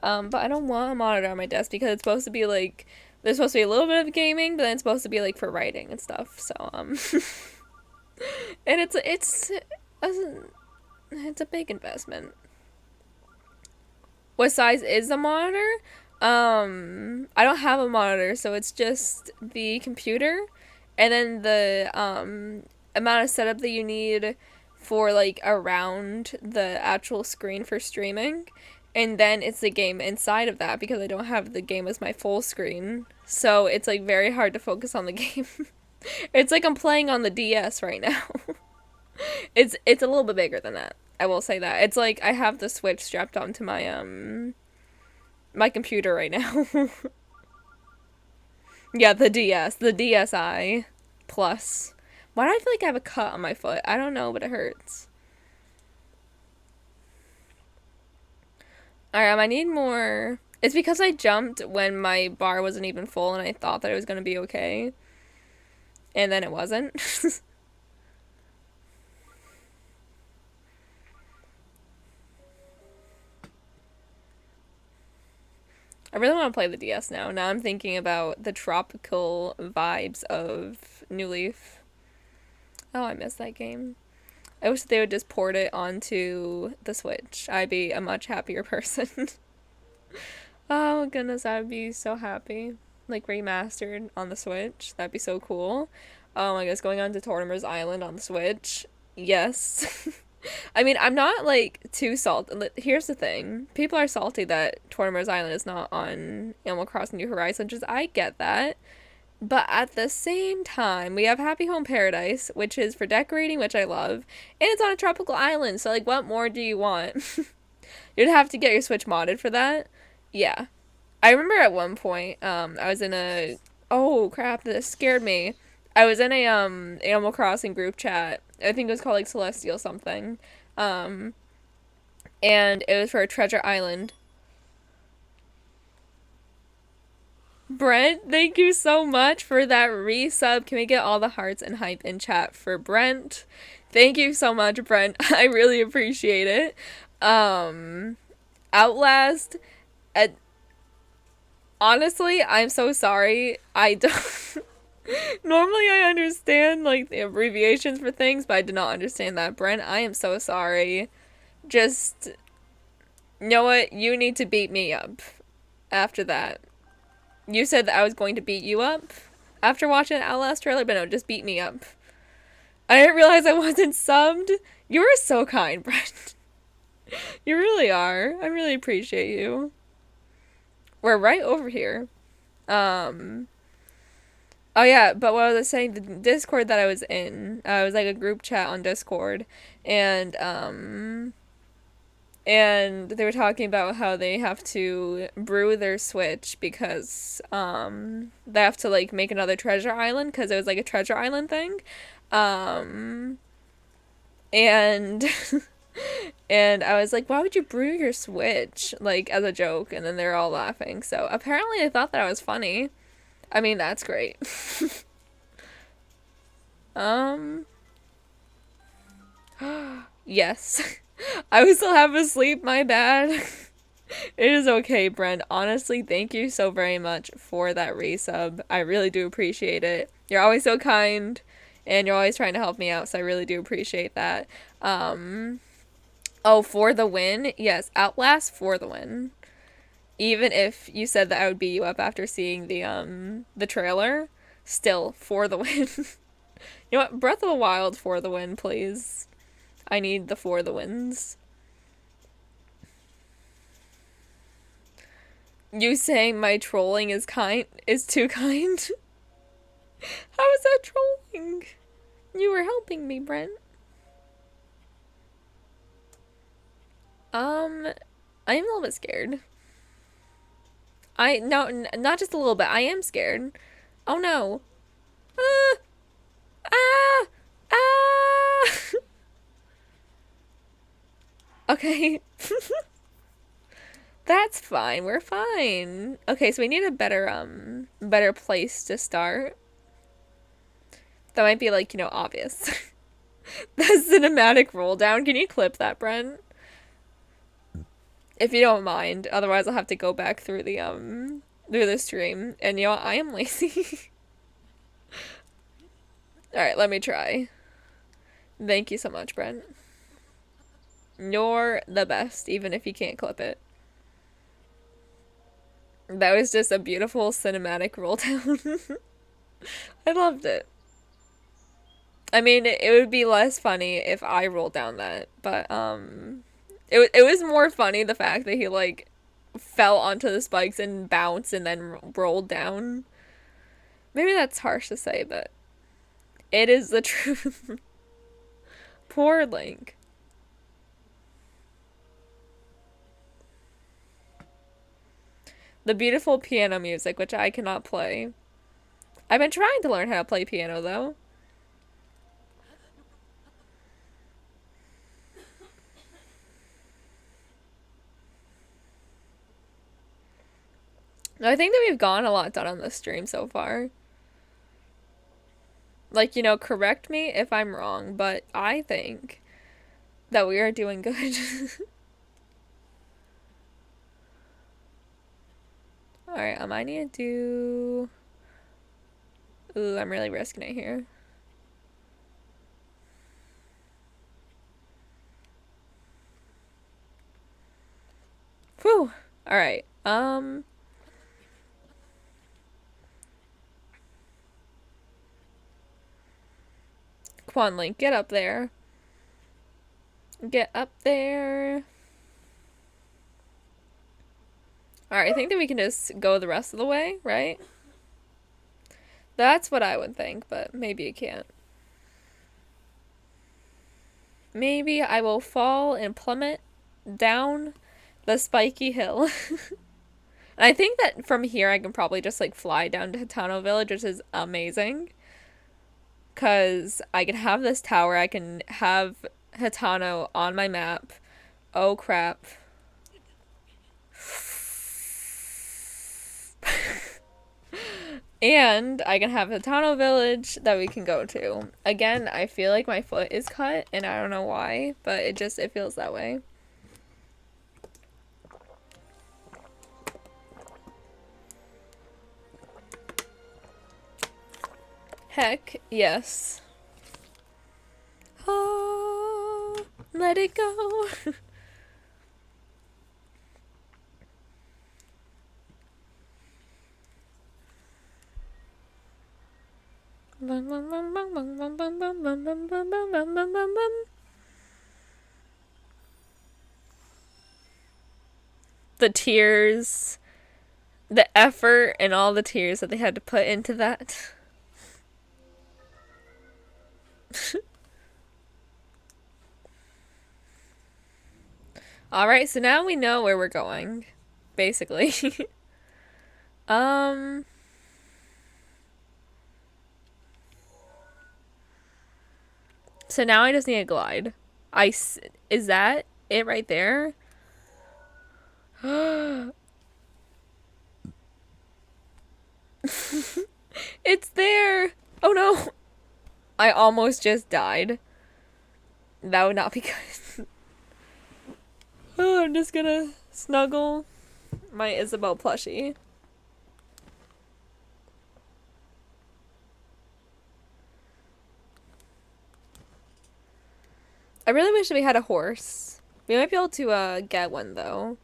But I don't want a monitor on my desk because it's supposed to be, like, there's supposed to be a little bit of gaming, but then it's supposed to be, like, for writing and stuff, so, and it's a big investment. What size is the monitor? I don't have a monitor, so it's just the computer, and then the, amount of setup that you need for, like, around the actual screen for streaming, and then it's the game inside of that, because I don't have the game as my full screen, so it's, like, very hard to focus on the game. It's like I'm playing on the DS right now. It's a little bit bigger than that. I will say that. It's like I have the Switch strapped onto my my computer right now. Yeah, the DS, the DSi Plus. Why do I feel like I have a cut on my foot? I don't know, but it hurts. Alright, I need more. It's because I jumped when my bar wasn't even full and I thought that it was gonna be okay. And then it wasn't. I really want to play the DS now. Now I'm thinking about the tropical vibes of New Leaf. Oh, I miss that game. I wish they would just port it onto the Switch. I'd be a much happier person. Oh goodness, I would be so happy. Like remastered on the Switch. That'd be so cool. Oh my goodness, going on to Tortimer's Island on the Switch. Yes. I mean, I'm not, like, too salty. Here's the thing. People are salty that Tortimer's Island is not on Animal Crossing New Horizons, which is, I get that. But at the same time, we have Happy Home Paradise, which is for decorating, which I love. And it's on a tropical island, so, like, what more do you want? You'd have to get your Switch modded for that. Yeah. I remember at one point, I was in a... Oh, crap, this scared me. I was in a, Animal Crossing group chat. I think it was called, like, Celestial something. And it was for a Treasure Island. Brent, thank you so much for that resub. Can we get all the hearts and hype in chat for Brent? Thank you so much, Brent. I really appreciate it. Outlast... Honestly, I'm so sorry. I don't... Normally I understand, like, the abbreviations for things, but I did not understand that. Brent, I am so sorry. Just... You know what? You need to beat me up after that. You said that I was going to beat you up after watching the Outlast trailer, but no, just beat me up. I didn't realize I wasn't subbed. You were so kind, Brent. You really are. I really appreciate you. We're right over here. Oh yeah, but what I was saying, the Discord that I was in, it was like a group chat on Discord, and they were talking about how they have to brew their Switch because, they have to, like, make another treasure island, because it was, like, a treasure island thing, and, and I was like, why would you brew your Switch, like, as a joke, and then they're all laughing, so apparently they thought that I was funny. I mean, that's great. Yes. I was still half asleep, my bad. It is okay, Brent. Honestly, thank you so very much for that resub. I really do appreciate it. You're always so kind, and you're always trying to help me out, so I really do appreciate that. Oh, for the win? Yes, Outlast for the win. Even if you said that I would beat you up after seeing the trailer, still, for the win. You know what? Breath of the Wild for the win, please. I need the for the wins. You saying my trolling is too kind? How is that trolling? You were helping me, Brent. I'm a little bit scared. No, not just a little bit. I am scared. Oh no. Ah! Ah! Ah! Okay. That's fine. We're fine. Okay, so we need a better place to start. That might be, like, you know, obvious. The cinematic roll down. Can you clip that, Brent? If you don't mind. Otherwise, I'll have to go back through the stream. And you know what? I am lazy. Alright, let me try. Thank you so much, Brent. You're the best, even if you can't clip it. That was just a beautiful cinematic roll down. I loved it. I mean, it would be less funny if I rolled down that, but, it was more funny the fact that he, like, fell onto the spikes and bounced and then rolled down. Maybe that's harsh to say, but it is the truth. Poor Link. The beautiful piano music, which I cannot play. I've been trying to learn how to play piano, though. I think that we've gotten a lot done on this stream so far. Like, you know, correct me if I'm wrong, but I think that we are doing good. Alright, I might need to do... Ooh, I'm really risking it here. Whew! Alright, Come on, Link, get up there. Get up there. Alright, I think that we can just go the rest of the way, right? That's what I would think, but maybe you can't. Maybe I will fall and plummet down the spiky hill. And I think that from here I can probably just, like, fly down to Hitano Village, which is amazing. Because I can have this tower, I can have Hitano on my map. Oh, crap. And I can have Hitano Village that we can go to. Again, I feel like my foot is cut, and I don't know why, but it feels that way. Heck, yes. Oh, let it go. The tears, the effort, and all the tears that they had to put into that. Alright, so now we know where we're going, basically. So now I just need a glide. Is that it right there? It's there! Oh no! I almost just died. That would not be good. Oh, I'm just gonna snuggle my Isabel plushie. I really wish we had a horse. We might be able to get one though.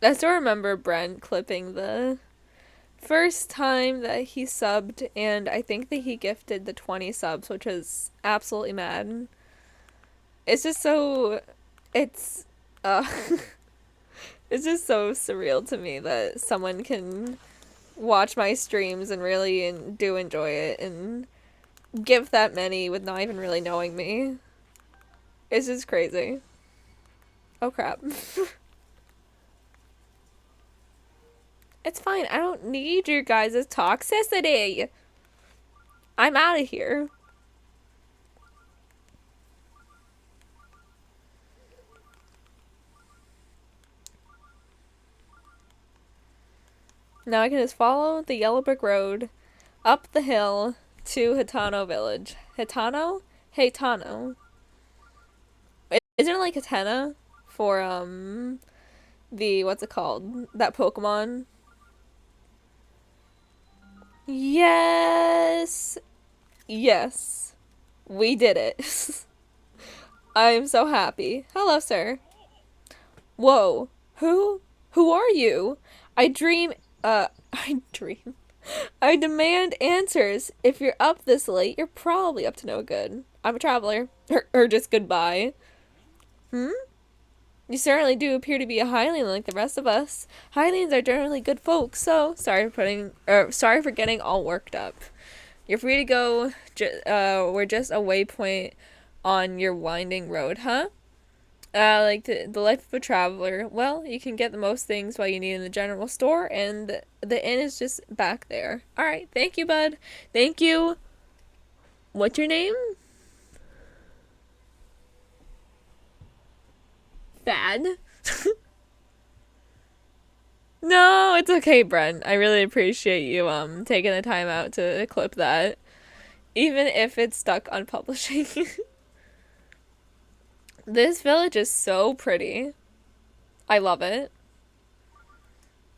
I still remember Brent clipping the first time that he subbed, and I think that he gifted the 20 subs, which was absolutely mad. It's just so... It's... it's just so surreal to me that someone can watch my streams and really do enjoy it and give that many with not even really knowing me. It's just crazy. Oh crap. It's fine. I don't need your guys' toxicity. I'm out of here. Now I can just follow the yellow brick road up the hill to Hitano Village. Hitano? Hitano. Isn't it like Hatena for the what's it called? That Pokemon? Yes. Yes. We did it. I'm so happy. Hello, sir. Whoa. Who? Who are you? I dream I demand answers. If you're up this late, you're probably up to no good. I'm a traveler. Or just goodbye. Hmm? You certainly do appear to be a Hylian like the rest of us. Hylians are generally good folks, so sorry for getting all worked up. You're free to go. We're just a waypoint on your winding road, huh? Like the life of a traveler. Well, you can get the most things while you need in the general store, and the inn is just back there. Alright, thank you, bud. Thank you. What's your name? Thad? No, it's okay, Brent. I really appreciate you taking the time out to clip that. Even if it's stuck on publishing. This village is so pretty. I love it.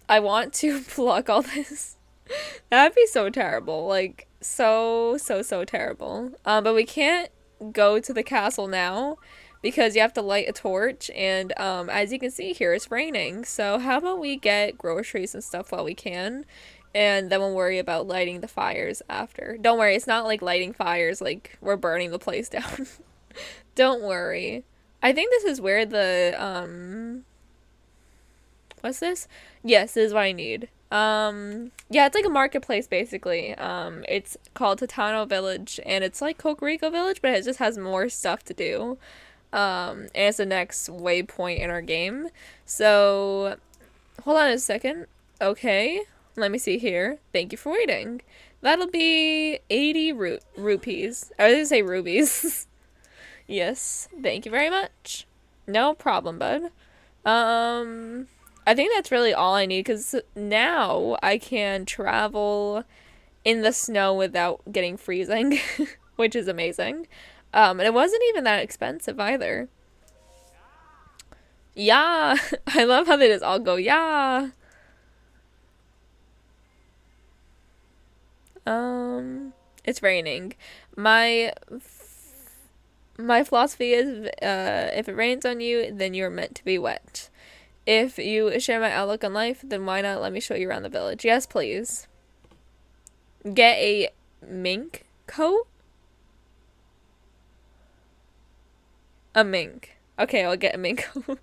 I want to pluck all this. That'd be so terrible. Like, so terrible. But we can't go to the castle now because you have to light a torch, and as you can see here, it's raining. So how about we get groceries and stuff while we can, and then we'll worry about lighting the fires after. Don't worry, it's not like lighting fires like we're burning the place down. Don't worry. I think this is where the what's this? Yes, this is what I need. Yeah, it's like a marketplace basically. It's called Titano Village, and it's like Kokoriko Village, but it just has more stuff to do. And it's the next waypoint in our game. So, hold on a second. Okay, let me see here. Thank you for waiting. That'll be 80 rupees. I was gonna say rubies. Yes, thank you very much. No problem, bud. I think that's really all I need, because now I can travel in the snow without getting freezing, which is amazing. And it wasn't even that expensive either. Yeah, I love how they just all go, yeah. It's raining. My philosophy is, if it rains on you, then you're meant to be wet. If you share my outlook on life, then why not let me show you around the village? Yes, please. Get a mink coat? A mink. Okay, I'll get a mink coat.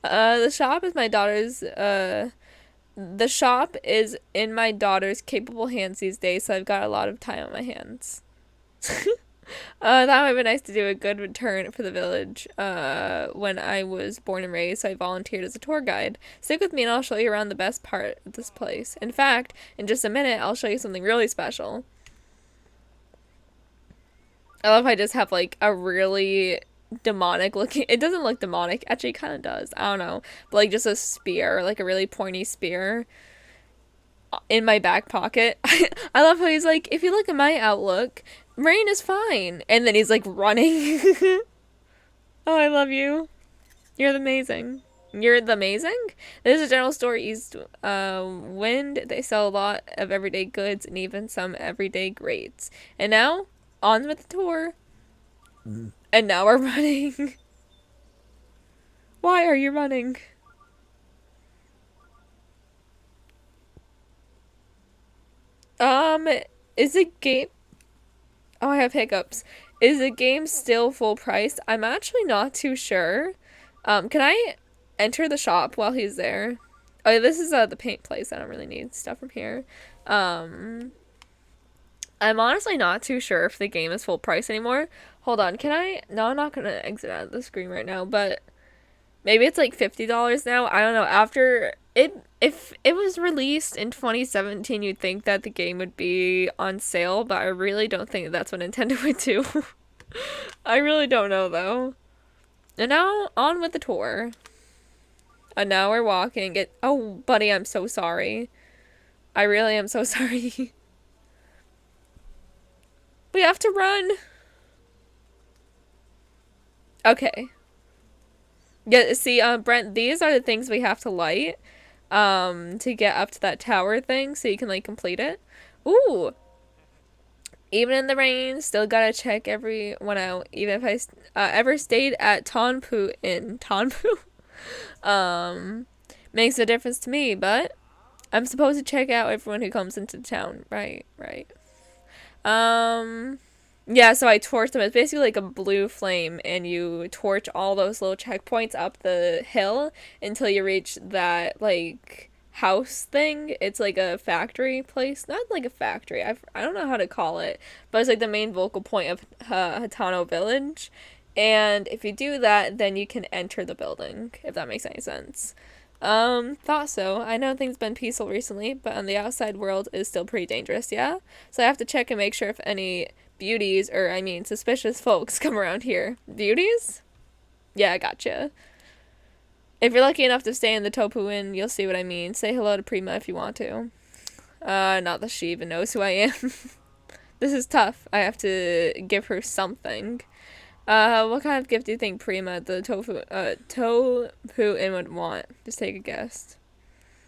The shop is my daughter's, the shop is in my daughter's capable hands these days, so I've got a lot of time on my hands. That might have been nice to do a good return for the village. When I was born and raised, so I volunteered as a tour guide. Stick with me and I'll show you around the best part of this place. In fact, in just a minute, I'll show you something really special. I love how I just have like a really demonic looking, it doesn't look demonic, actually it kind of does, I don't know, but like just a spear, like a really pointy spear in my back pocket. I love how he's like, if you look at my outlook, rain is fine, and then he's like running. Oh, I love you. You're amazing. You're the amazing. There's a general store east wind. They sell a lot of everyday goods and even some everyday grades. And now on with the tour. And now we're running. Why are you running? Is the game... Oh, I have hiccups. Is the game still full price? I'm actually not too sure. Can I enter the shop while he's there? Oh, this is the paint place. I don't really need stuff from here. I'm honestly not too sure if the game is full price anymore. Hold on, can I... No, I'm not gonna exit out of the screen right now, but maybe it's like $50 now. I don't know. After it, if it was released in 2017, you'd think that the game would be on sale, but I really don't think that's what Nintendo would do. I really don't know, though. And now, on with the tour. And now we're walking. Oh, buddy, I'm so sorry. I really am so sorry. We have to run. Okay. Yeah, see, Brent, these are the things we have to light, to get up to that tower thing, so you can, like, complete it. Ooh! Even in the rain, still gotta check everyone out, even if I, ever stayed at Tonpu Inn. Tonpu? Makes a difference to me, but I'm supposed to check out everyone who comes into town. Right. Yeah, so I torch them. It's basically like a blue flame, and you torch all those little checkpoints up the hill until you reach that, like, house thing. It's like a factory place. Not like a factory. I don't know how to call it, but it's like the main focal point of Hatano Village. And if you do that, then you can enter the building, if that makes any sense. Thought so. I know things been peaceful recently, but on the outside world is still pretty dangerous, yeah? So I have to check and make sure if any beauties, or I mean suspicious folks, come around here. Beauties? Yeah, I gotcha. If you're lucky enough to stay in the Topu Inn, you'll see what I mean. Say hello to Prima if you want to. Not that she even knows who I am. This is tough. I have to give her something. What kind of gift do you think Prima at the Topu Inn would want? Just take a guess.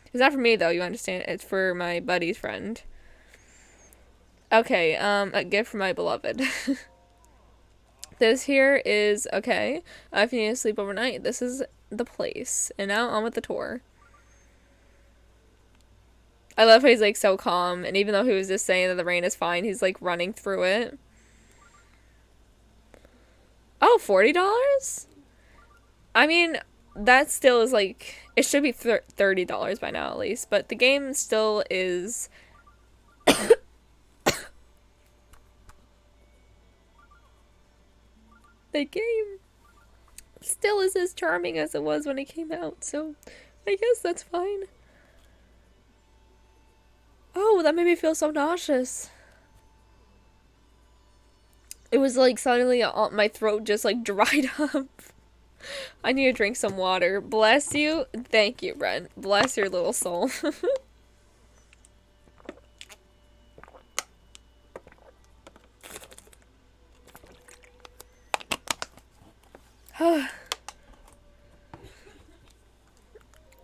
It's not for me, though, you understand? It's for my buddy's friend. Okay, a gift for my beloved. This here is, okay, if you need to sleep overnight, this is the place. And now on with the tour. I love how he's, like, so calm, and even though he was just saying that the rain is fine, he's, like, running through it. Oh, $40? I mean, that still is, like, it should be $30 by now, at least, but the game still is... The game still is as charming as it was when it came out, so I guess that's fine. Oh, that made me feel so nauseous. It was like suddenly my throat just like dried up. I need to drink some water. Bless you. Thank you, Brent. Bless your little soul.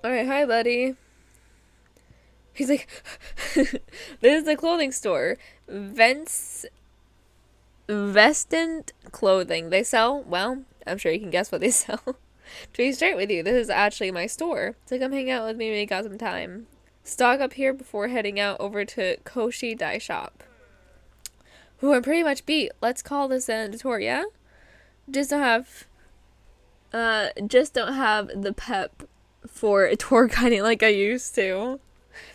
Alright, hi, buddy. He's like, this is the clothing store. Vestent clothing. They sell, well, I'm sure you can guess what they sell. To be straight with you, this is actually my store. So come hang out with me when you got some time. Stock up here before heading out over to Koshi Dye Shop. Ooh, I'm pretty much beat. Let's call this a tour, yeah? Just don't have the pep for tour guiding like I used to.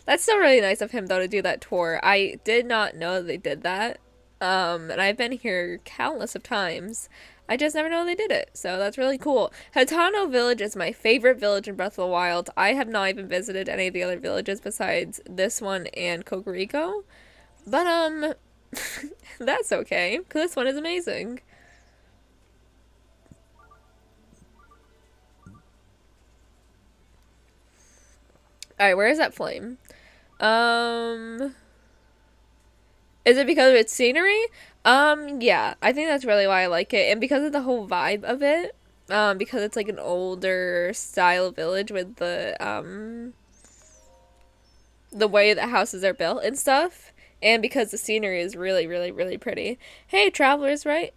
That's still really nice of him though to do that tour. I did not know they did that. And I've been here countless of times. I just never know they did it. So that's really cool. Hatano Village is my favorite village in Breath of the Wild. I have not even visited any of the other villages besides this one and Kokoriko. But that's okay, because this one is amazing. Alright, where is that flame? Is it because of its scenery? Yeah, I think that's really why I like it. And because of the whole vibe of it. Because it's like an older style village with the way that houses are built and stuff. And because the scenery is really, really, really pretty. Hey, traveler, right?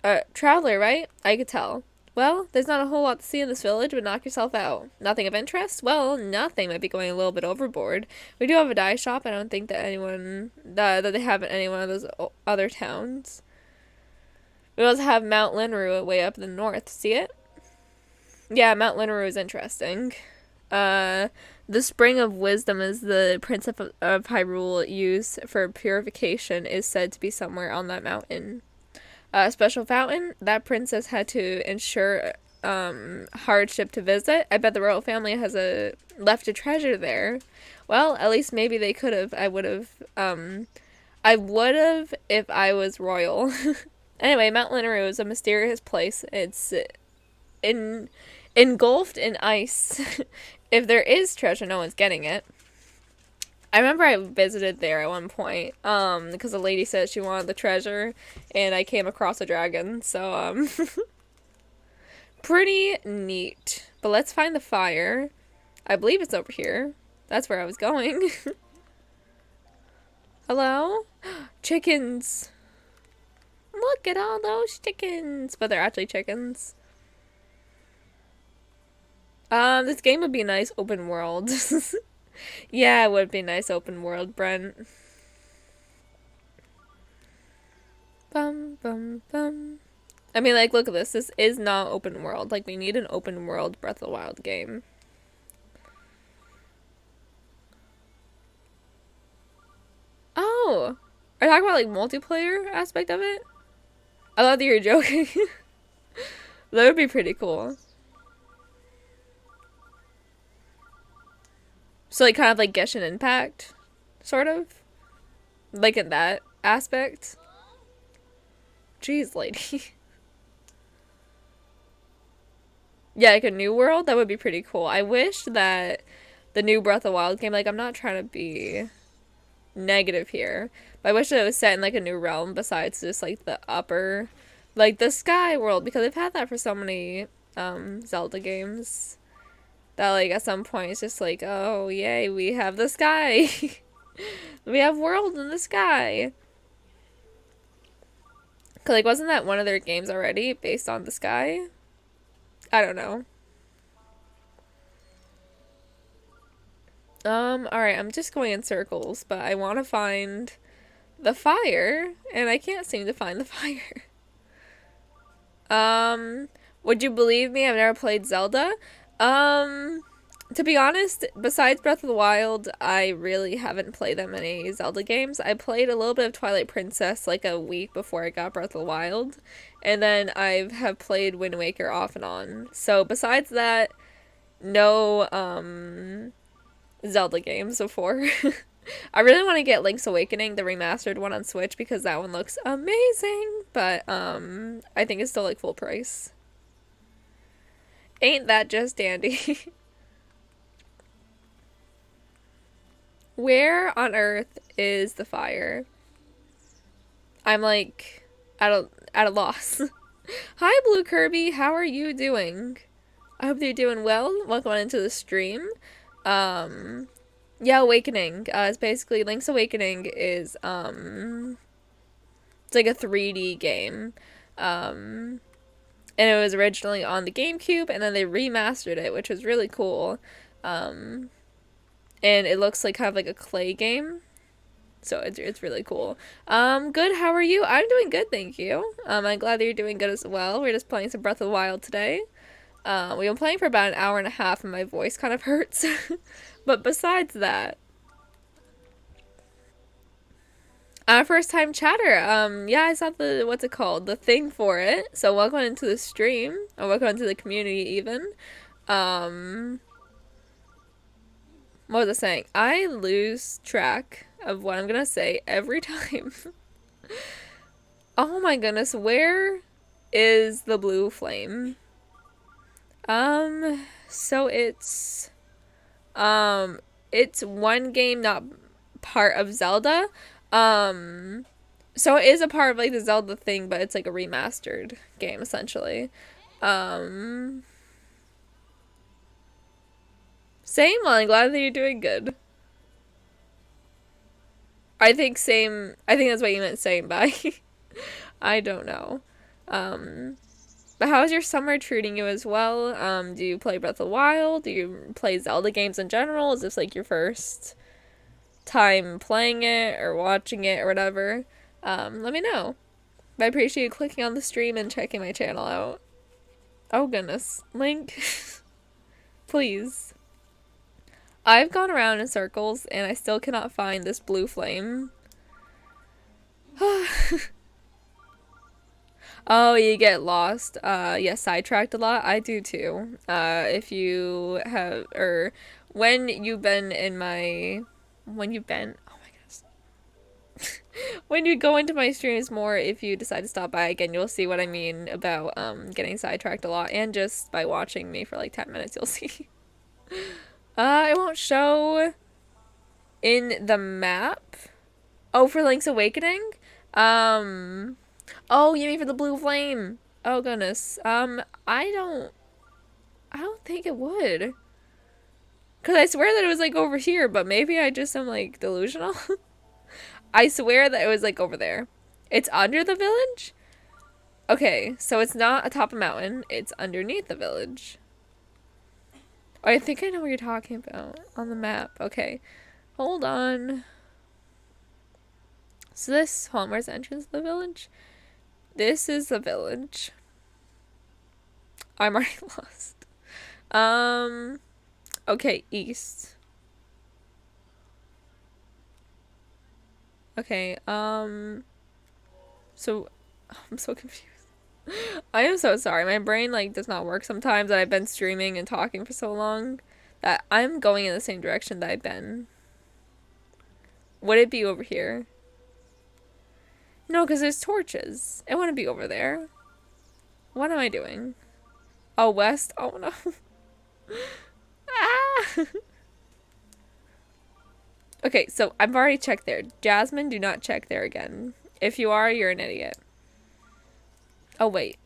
I could tell. Well, there's not a whole lot to see in this village, but knock yourself out. Nothing of interest? Well, nothing might be going a little bit overboard. We do have a dye shop. I don't think that that they have in any one of those other towns. We also have Mount Linru way up in the north. See it? Yeah, Mount Linru is interesting. The Spring of Wisdom is the Prince of Hyrule used for purification is said to be somewhere on that mountain. Special fountain, that princess had to ensure hardship to visit. I bet the royal family has left a treasure there. Well, at least maybe they could have. I would have if I was royal. Anyway, Mount Linru is a mysterious place. It's engulfed in ice. If there is treasure, no one's getting it. I remember I visited there at one point, because a lady said she wanted the treasure, and I came across a dragon, so, pretty neat. But let's find the fire. I believe it's over here. That's where I was going. Hello? Chickens! Look at all those chickens! But they're actually chickens. This game would be a nice open world. Yeah, it would be nice open world, Brent. Bum, bum, bum. I mean, like, look at this. This is not open world. Like, we need an open world Breath of the Wild game. Oh! Are you talking about, like, multiplayer aspect of it? I thought that you were joking. That would be pretty cool. So, like, kind of like Genshin Impact, sort of? Like, in that aspect? Jeez, lady. Yeah, like a new world? That would be pretty cool. I wish that the new Breath of the Wild game, like, I'm not trying to be negative here, but I wish that it was set in, like, a new realm besides just, like, the upper, like, the sky world, because they've had that for so many, Zelda games. That, like, at some point, it's just like, oh, yay, we have the sky. We have world in the sky. Cause, like, wasn't that one of their games already based on the sky? I don't know. Alright, I'm just going in circles, but I want to find the fire, and I can't seem to find the fire. Would you believe me? I've never played Zelda. To be honest, besides Breath of the Wild, I really haven't played that many Zelda games. I played a little bit of Twilight Princess like a week before I got Breath of the Wild, and then I have played Wind Waker off and on. So besides that, no Zelda games before. I really want to get Link's Awakening, the remastered one on Switch, because that one looks amazing, but I think it's still like full price. Ain't that just dandy? Where on earth is the fire? I'm like at a loss. Hi, Blue Kirby. How are you doing? I hope you're doing well. Welcome on into the stream. Yeah, Awakening. It's basically Link's Awakening is it's like a 3D game. And it was originally on the GameCube, and then they remastered it, which was really cool. And it looks like kind of like a clay game. So it's really cool. Good, how are you? I'm doing good, thank you. I'm glad that you're doing good as well. We're just playing some Breath of the Wild today. We've been playing for about an hour and a half, and my voice kind of hurts. But besides that, first time chatter. Yeah, I saw the, what's it called? The thing for it. So welcome into the stream, or welcome into the community even. What was I saying? I lose track of what I'm gonna say every time. Oh my goodness, where is the blue flame? So it's one game, not part of Zelda. So it is a part of like the Zelda thing, but it's like a remastered game essentially. Same, well, I'm glad that you're doing good. I think that's what you meant saying bye. I don't know. But how's your summer treating you as well? Do you play Breath of the Wild? Do you play Zelda games in general? Is this like your first time playing it or watching it or whatever? Let me know. I appreciate you clicking on the stream and checking my channel out. Oh goodness. Link. Please. I've gone around in circles and I still cannot find this blue flame. Oh, you get lost. Yeah, sidetracked a lot. I do too. If you have, or when you've been, oh my goodness. When you go into my streams more, if you decide to stop by again, you'll see what I mean about, getting sidetracked a lot, and just by watching me for like 10 minutes, you'll see. It won't show in the map. Oh, for Link's Awakening? Oh, you mean for the blue flame? Oh, goodness. I don't think it would. Because I swear that it was, like, over here, but maybe I just am, like, delusional. I swear that it was, like, over there. It's under the village? Okay, so it's not atop a mountain. It's underneath the village. Oh, I think I know what you're talking about on the map. Okay, hold on. So this, hold on, where's the entrance to the village? This is the village. I'm already lost. Okay, east. Okay, so, I'm so confused. I am so sorry. My brain, like, does not work sometimes, and I've been streaming and talking for so long that I'm going in the same direction that I've been. Would it be over here? No, because there's torches. It wouldn't be over there. What am I doing? Oh, west? Oh, no. Ah! Okay, so I've already checked there. Jasmine, do not check there again. If you are, you're an idiot. Oh, wait.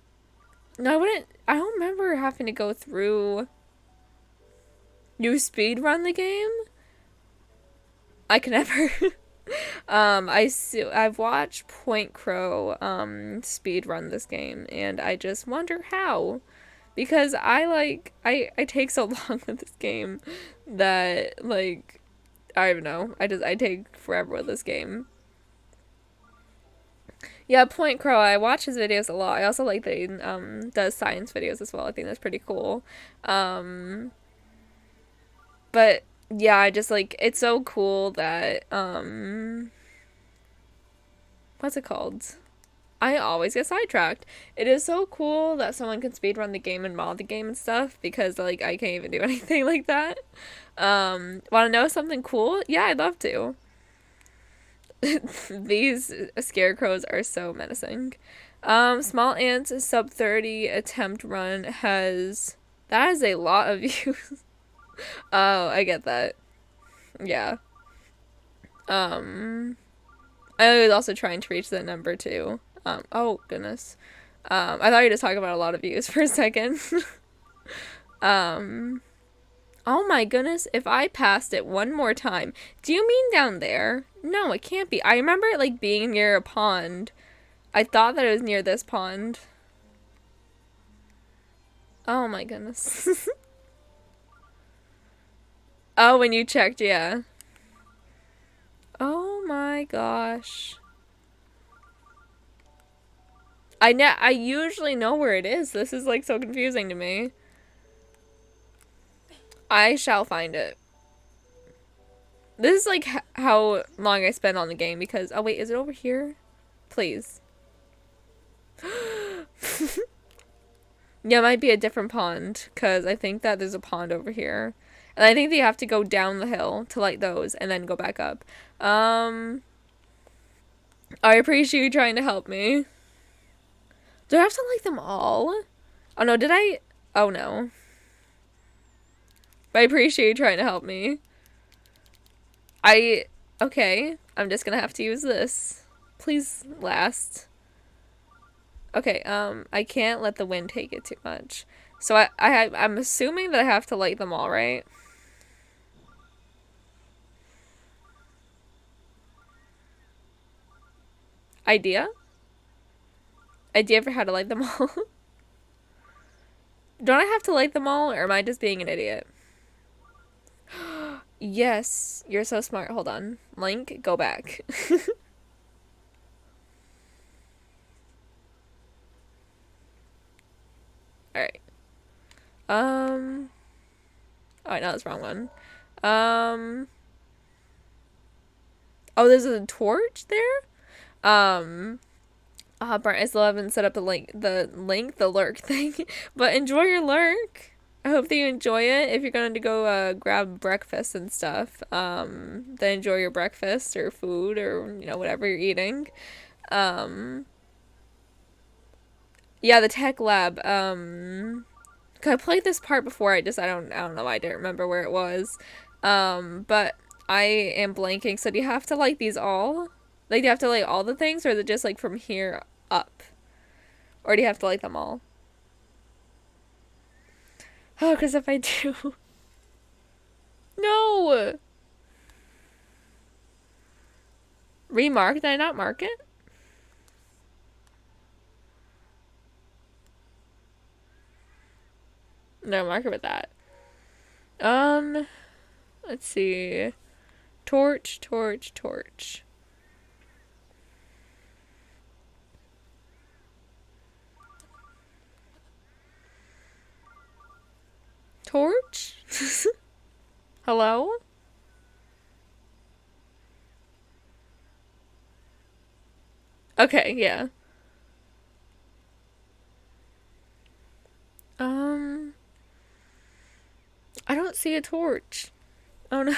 No, I don't remember having to go through... You speedrun the game? I can never... I've watched Point Crow, speedrun this game, and I just wonder how. Because I take so long with this game that, like, I don't know. I take forever with this game. Yeah, Point Crow, I watch his videos a lot. I also like that he, does science videos as well. I think that's pretty cool. But, yeah, I just, like, it's so cool that, what's it called? I always get sidetracked. It is so cool that someone can speedrun the game and mod the game and stuff, because, like, I can't even do anything like that. Want to know something cool? Yeah, I'd love to. These scarecrows are so menacing. Small Ants sub 30 attempt run has... That is a lot of views. Oh, I get that. Yeah. I was also trying to reach that number too. Oh goodness. I thought you were just talking about a lot of views for a second. Oh my goodness, if I passed it one more time. Do you mean down there? No, it can't be. I remember it like being near a pond. I thought that it was near this pond. Oh my goodness. Oh, when you checked, yeah. Oh my gosh. I usually know where it is. This is like so confusing to me. I shall find it. This is like how long I spend on the game because oh wait, is it over here? Please. Yeah, it might be a different pond because I think that there's a pond over here. And I think that you have to go down the hill to light those and then go back up. I appreciate you trying to help me. Do I have to light them all? Oh no, did I? Oh no. But I appreciate you trying to help me. Okay, I'm just gonna have to use this. Please last. Okay, I can't let the wind take it too much. So I'm assuming that I have to light them all, right? Idea for how to light them all? Don't I have to light them all, or am I just being an idiot? Yes, you're so smart. Hold on. Link, go back. Alright. Oh, no, that's the wrong one. Oh, there's a torch there? Brent, I still haven't set up the lurk thing. But enjoy your lurk. I hope that you enjoy it. If you're going to go grab breakfast and stuff, then enjoy your breakfast or food or, you know, whatever you're eating. Yeah, the tech lab. I played this part before. I don't know. I don't remember where it was. But I am blanking. So do you have to light these all? Like, do you have to light all the things, or is it just like from here up? Or do you have to light them all? Oh, because if I do... No! Remark? Did I not mark it? No, mark it with that. Let's see. Torch, torch, torch. Torch? Hello? Okay, yeah. I don't see a torch. Oh no.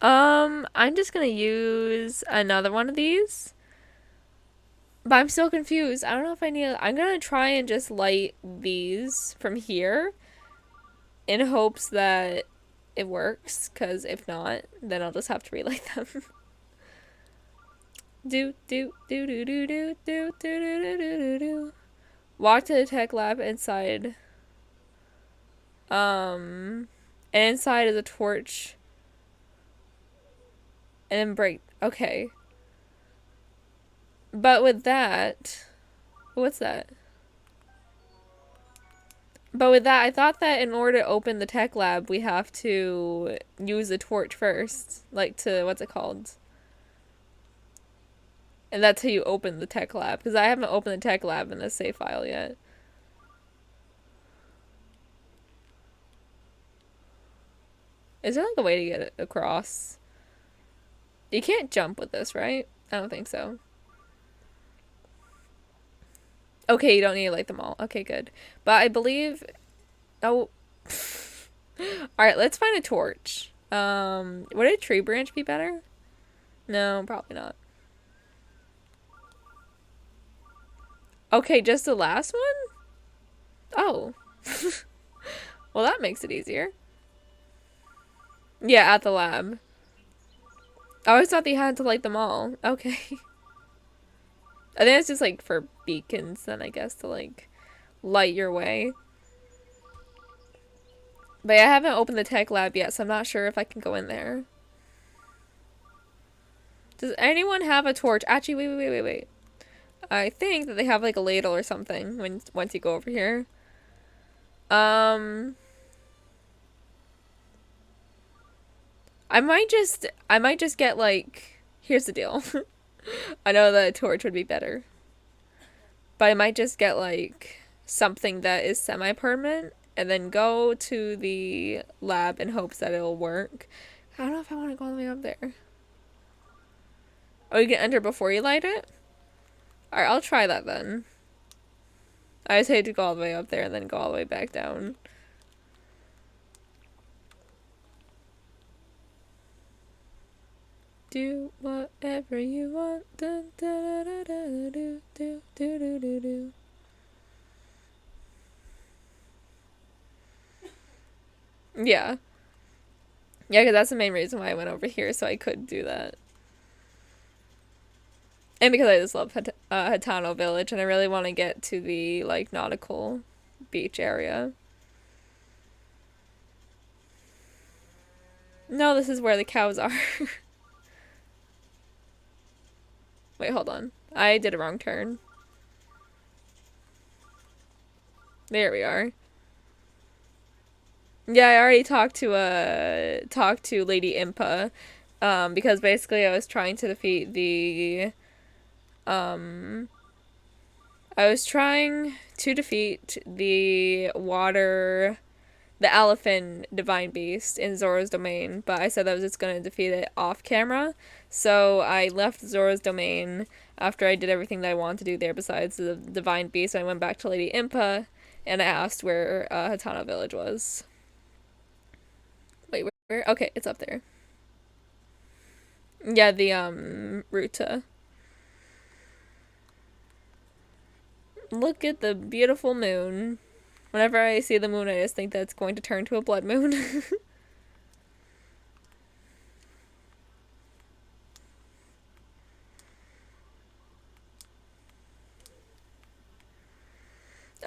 I'm just gonna use another one of these. But I'm still confused. I don't know if I need... I'm gonna try and just light these from here in hopes that it works, because if not, then I'll just have to relight them. do do do do do do do do do do do. Walk to the tech lab inside. And inside is a torch. And then break. Okay. But with that... What's that? But with that, I thought that in order to open the tech lab, we have to use the torch first. Like to... What's it called? And that's how you open the tech lab. Because I haven't opened the tech lab in the save file yet. Is there like a way to get it across? You can't jump with this, right? I don't think so. Okay, you don't need to light them all. Okay, good. But I believe... Oh. Alright, let's find a torch. Would a tree branch be better? No, probably not. Okay, just the last one? Oh. Well, that makes it easier. Yeah, at the lab. I always thought they had to light them all. Okay. I think it's just like for beacons then, I guess, to like light your way. But I haven't opened the tech lab yet, so I'm not sure if I can go in there. Does anyone have a torch? Actually, wait. I think that they have like a ladle or something once you go over here. I might just get like, here's the deal. I know that a torch would be better. But I might just get like something that is semi-permanent and then go to the lab in hopes that it'll work. I don't know if I want to go all the way up there. Oh, you can enter before you light it? Alright, I'll try that then. I just hate to go all the way up there and then go all the way back down. Do whatever you want. Dun, da, da, da, da, do, do, do, do, do, do. Yeah. Yeah, because that's the main reason why I went over here, so I could do that. And because I just love Hatano Village, and I really want to get to the, like, nautical beach area. No, this is where the cows are. Wait, hold on. I did a wrong turn. There we are. Yeah, I already talked to Lady Impa, because basically I was trying to defeat the I was trying to defeat the elephant divine beast in Zora's domain, but I said I was just going to defeat it off camera. So I left Zora's domain after I did everything that I wanted to do there besides the divine beast. I went back to Lady Impa and I asked where Hatano Village was. Wait, where? Okay, it's up there. Yeah, the Ruta. Look at the beautiful moon. Whenever I see the moon, I just think that it's going to turn to a blood moon.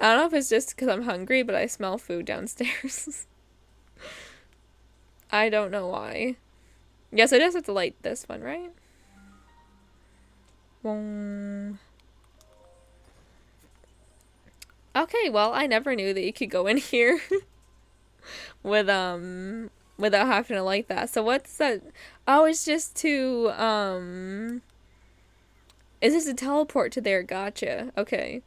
I don't know if it's just because I'm hungry, but I smell food downstairs. I don't know why. Yes, I just have to light this one, right? Boom. Okay, well, I never knew that you could go in here with without having to light that. So what's that? Oh, it's just to is this a teleport to there? Gotcha. Okay.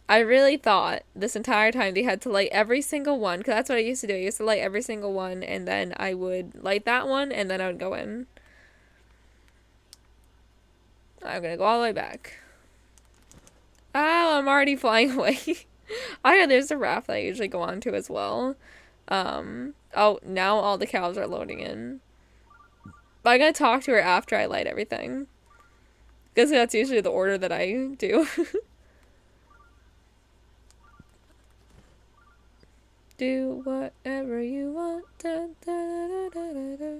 I really thought this entire time they had to light every single one, because that's what I used to do. I used to light every single one, and then I would light that one, and then I would go in. I'm gonna go all the way back. Oh, I'm already flying away. Oh yeah, there's a raft that I usually go on to as well. Oh, now all the cows are loading in. But I'm gonna talk to her after I light everything. Because that's usually the order that I do. Do whatever you want. Da, da, da, da, da, da.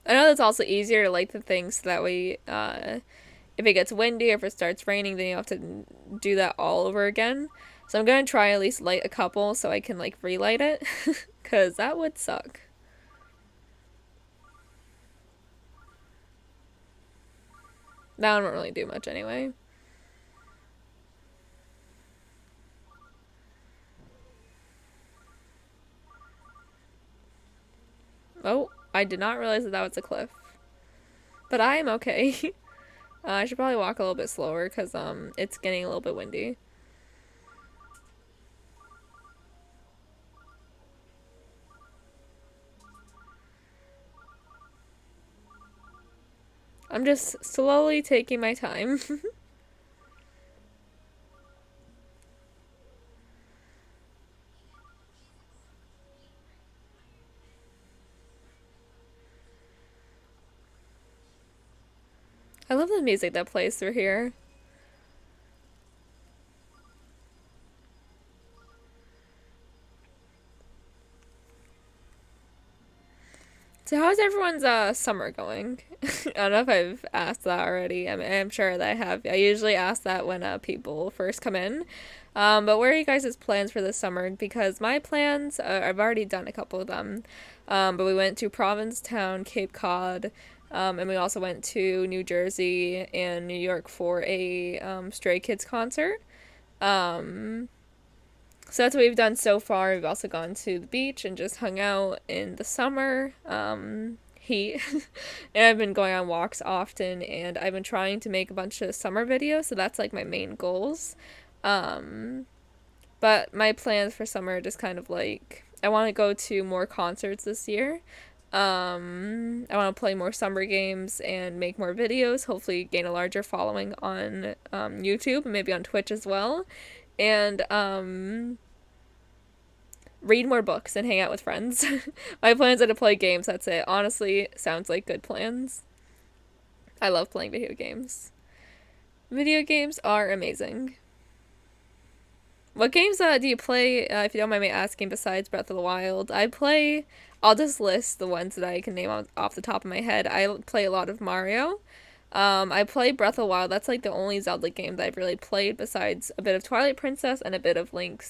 I know that's also easier to light the things so that way, if it gets windy or if it starts raining, then you have to do that all over again. So I'm gonna try at least light a couple so I can, like, relight it. Because that would suck. That won't really do much anyway. Oh, I did not realize that was a cliff. But I am okay. I should probably walk a little bit slower because it's getting a little bit windy. I'm just slowly taking my time. I love the music that plays through here. So how's everyone's summer going? I don't know if I've asked that already. I'm sure that I have. I usually ask that when people first come in. But what are you guys' plans for this summer? Because my plans, I've already done a couple of them. But we went to Provincetown, Cape Cod, and we also went to New Jersey and New York for a Stray Kids concert. So that's what we've done so far. We've also gone to the beach and just hung out in the summer heat. And I've been going on walks often, and I've been trying to make a bunch of summer videos, so that's like my main goals. But my plans for summer are just kind of like, I want to go to more concerts this year. I want to play more summer games and make more videos, hopefully gain a larger following on YouTube and maybe on Twitch as well. And read more books and hang out with friends. My plans are to play games, that's it. Honestly, sounds like good plans. I love playing video games. Video games are amazing. What games do you play, if you don't mind me asking, besides Breath of the Wild? I'll just list the ones that I can name off the top of my head. I play a lot of Mario. I play Breath of the Wild. That's like the only Zelda game that I've really played besides a bit of Twilight Princess and a bit of Wind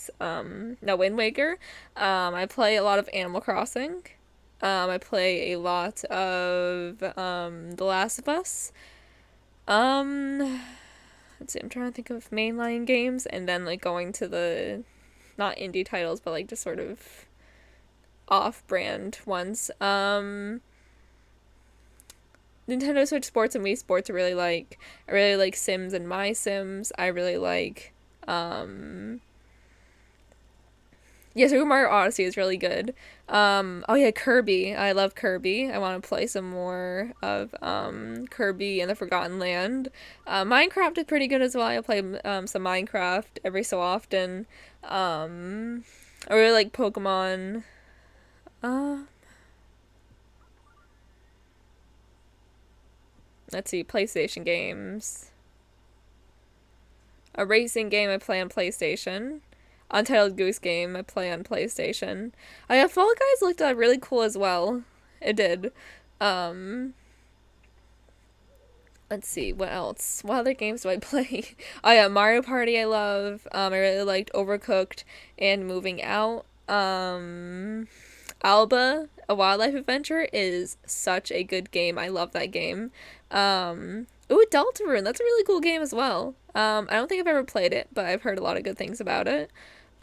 Waker. I play a lot of Animal Crossing. I play a lot of The Last of Us. Let's see, I'm trying to think of mainline games and then like going to the not indie titles but like just sort of off-brand ones. Nintendo Switch Sports and Wii Sports I really like Sims and My Sims. I really like Super Mario Odyssey is really good. Oh yeah, Kirby. I love Kirby. I want to play some more of Kirby and the Forgotten Land. Minecraft is pretty good as well. I play some Minecraft every so often. I really like Pokemon. Let's see, PlayStation games. A racing game I play on PlayStation. Untitled Goose Game I play on PlayStation. Fall Guys looked really cool as well. It did. Let's see, what else? What other games do I play? Oh yeah, Mario Party I love. I really liked Overcooked and Moving Out. Alba, A Wildlife Adventure is such a good game. I love that game. Deltarune, that's a really cool game as well. I don't think I've ever played it, but I've heard a lot of good things about it.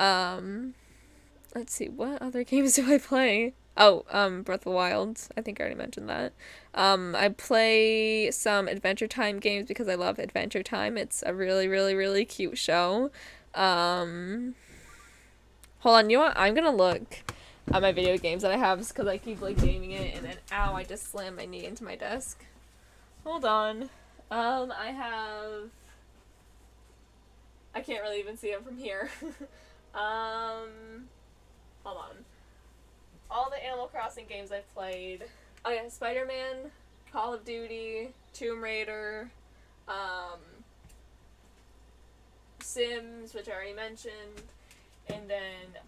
Let's see, what other games do I play? Oh, Breath of the Wild. I think I already mentioned that. I play some Adventure Time games because I love Adventure Time. It's a really, really, really cute show. Hold on, you know what? I'm gonna look at my video games that I have because I keep like gaming it and then ow, I just slammed my knee into my desk. Hold on. I can't really even see them from here. Hold on. All the Animal Crossing games I've played. Oh yeah, Spider-Man, Call of Duty, Tomb Raider, Sims, which I already mentioned, and then,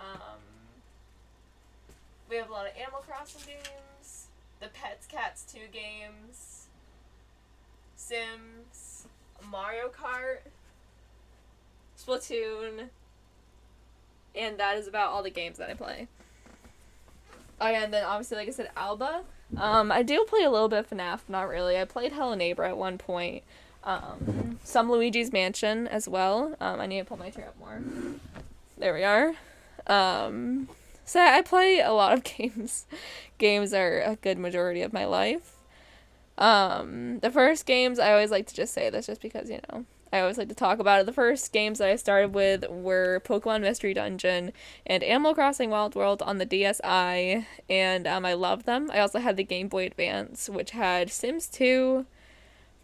we have a lot of Animal Crossing games, the Pets Cats 2 games, Sims, Mario Kart, Splatoon, and that is about all the games that I play. Oh yeah, and then obviously, like I said, Alba. I do play a little bit of FNAF, but not really. I played Hello Neighbor at one point. Some Luigi's Mansion as well. I need to pull my chair up more. There we are. So I play a lot of games. Games are a good majority of my life. The first games, I always like to just say this just because, you know, I always like to talk about it. The first games that I started with were Pokemon Mystery Dungeon and Animal Crossing Wild World on the DSi, and I loved them. I also had the Game Boy Advance, which had Sims 2,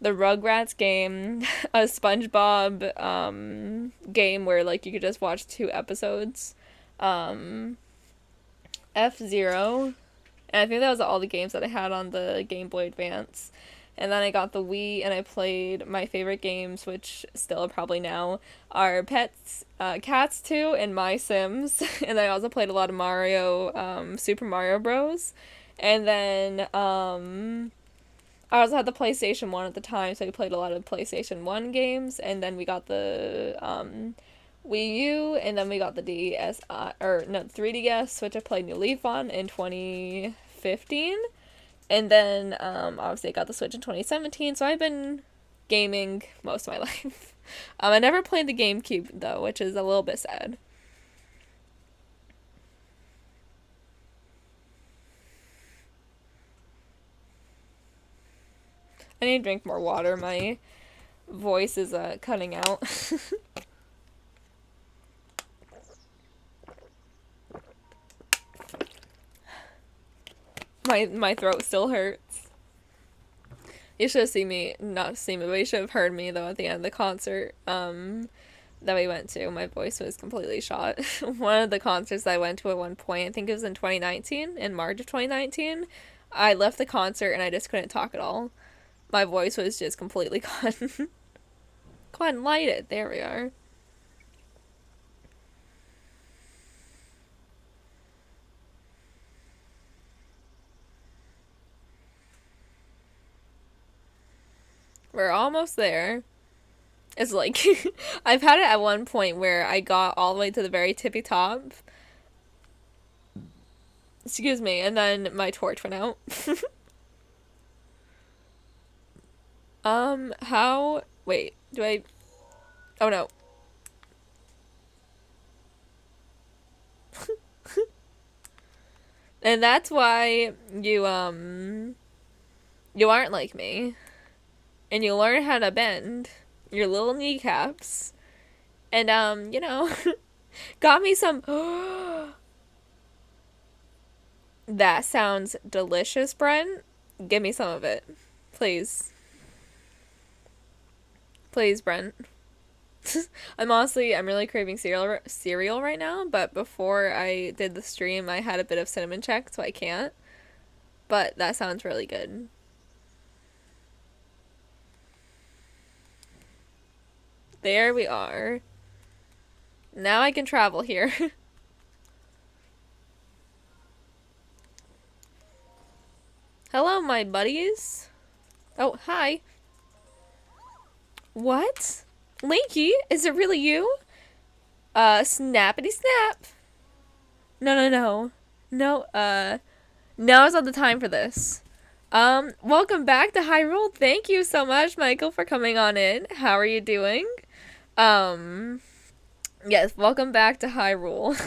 the Rugrats game, a SpongeBob game where like you could just watch 2 episodes, F-Zero, and I think that was all the games that I had on the Game Boy Advance. And then I got the Wii, and I played my favorite games, which still probably now are Cats 2 and My Sims. And I also played a lot of Mario, Super Mario Bros. And then, I also had the PlayStation 1 at the time, so we played a lot of PlayStation 1 games, and then we got the, Wii U, and then we got the 3DS, which I played New Leaf on in 2015, and then, obviously I got the Switch in 2017, so I've been gaming most of my life. I never played the GameCube, though, which is a little bit sad. I need to drink more water. My voice is cutting out. my throat still hurts. You should have not seen me, but you should have heard me though at the end of the concert that we went to. My voice was completely shot. One of the concerts I went to at one point, I think it was in 2019, in March of 2019, I left the concert and I just couldn't talk at all. My voice was just completely gone. Go ahead and light it. There we are. We're almost there. It's like, I've had it at one point where I got all the way to the very tippy top. Excuse me, and then my torch went out. How... Wait, do I... Oh, no. And that's why you aren't like me. And you learn how to bend your little kneecaps. And, got me some... That sounds delicious, Brent. Give me some of it. Please. Please, Brent. I'm really craving cereal right now, but before I did the stream, I had a bit of cinnamon check, so I can't. But that sounds really good. There we are. Now I can travel here. Hello, my buddies. Oh, hi. What? Linky? Is it really you? Snappity snap. No. Now is not the time for this. Welcome back to Hyrule. Thank you so much, Michael, for coming on in. How are you doing? Yes, welcome back to Hyrule.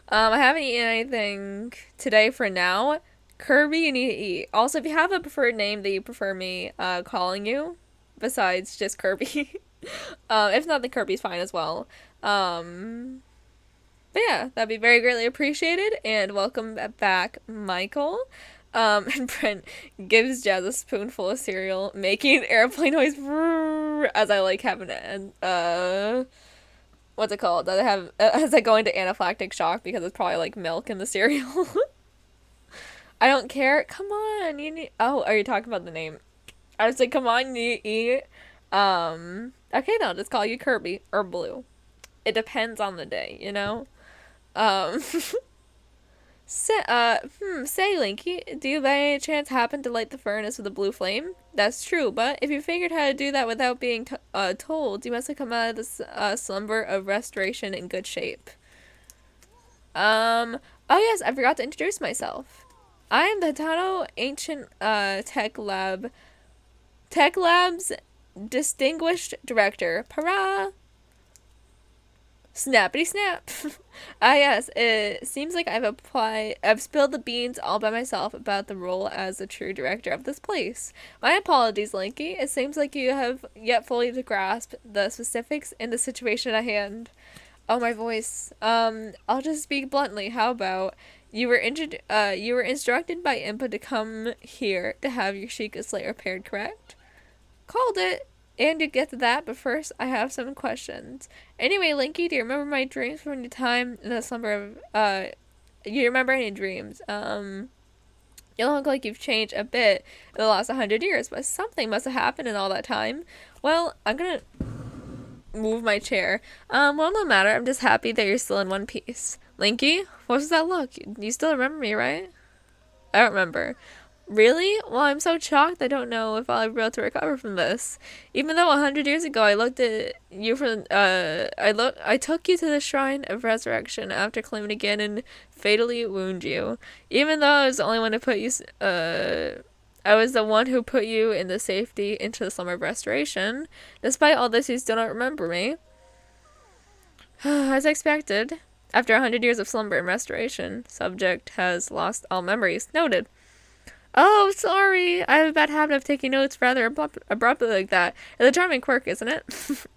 I haven't eaten anything today for now. Kirby, you need to eat. Also, if you have a preferred name that you prefer me calling you, besides just Kirby, if not, then Kirby's fine as well. But yeah, that'd be very greatly appreciated. And welcome back, Michael. And Brent gives Jazz a spoonful of cereal, making airplane noise as I like having it. What's it called? As I go into anaphylactic shock because it's probably like milk in the cereal. I don't care. Come on, you need. Oh, are you talking about the name? I was like, come on, you need to eat. Okay, no, just call you Kirby or Blue. It depends on the day, you know. Say, Linky, do you by any chance happen to light the furnace with a blue flame? That's true, but if you figured how to do that without being told, you must have come out of this slumber of restoration in good shape. Oh yes, I forgot to introduce myself. I am the Hatano Ancient Tech Lab's Distinguished Director. Hurrah! Snappity snap. Yes, it seems like I've spilled the beans all by myself about the role as the true director of this place. My apologies, Linky. It seems like you have yet fully to grasp the specifics in the situation at hand. Oh, my voice. I'll just speak bluntly. How about you were instructed by Impa to come here to have your Sheikah slate repaired, correct? Called it. And to get to that, but first, I have some questions. Anyway, Linky, do you remember my dreams from your time in the slumber of, you remember any dreams? You look like you've changed a bit in the last 100 years, but something must have happened in all that time. Well, I'm gonna move my chair. Well, no matter, I'm just happy that you're still in one piece. Linky, what was that look? You still remember me, right? I don't remember. Really? Well, I'm so shocked I don't know if I'll ever be able to recover from this. Even though 100 years ago I looked at you from I took you to the shrine of resurrection after claiming again and fatally wound you. Even though I was the only one to put you I was the one who put you in the safety into the slumber of restoration. Despite all this, you still don't remember me. As expected, after 100 years of slumber and restoration, subject has lost all memories. Noted. Oh, sorry. I have a bad habit of taking notes rather abruptly like that. It's a charming quirk, isn't it?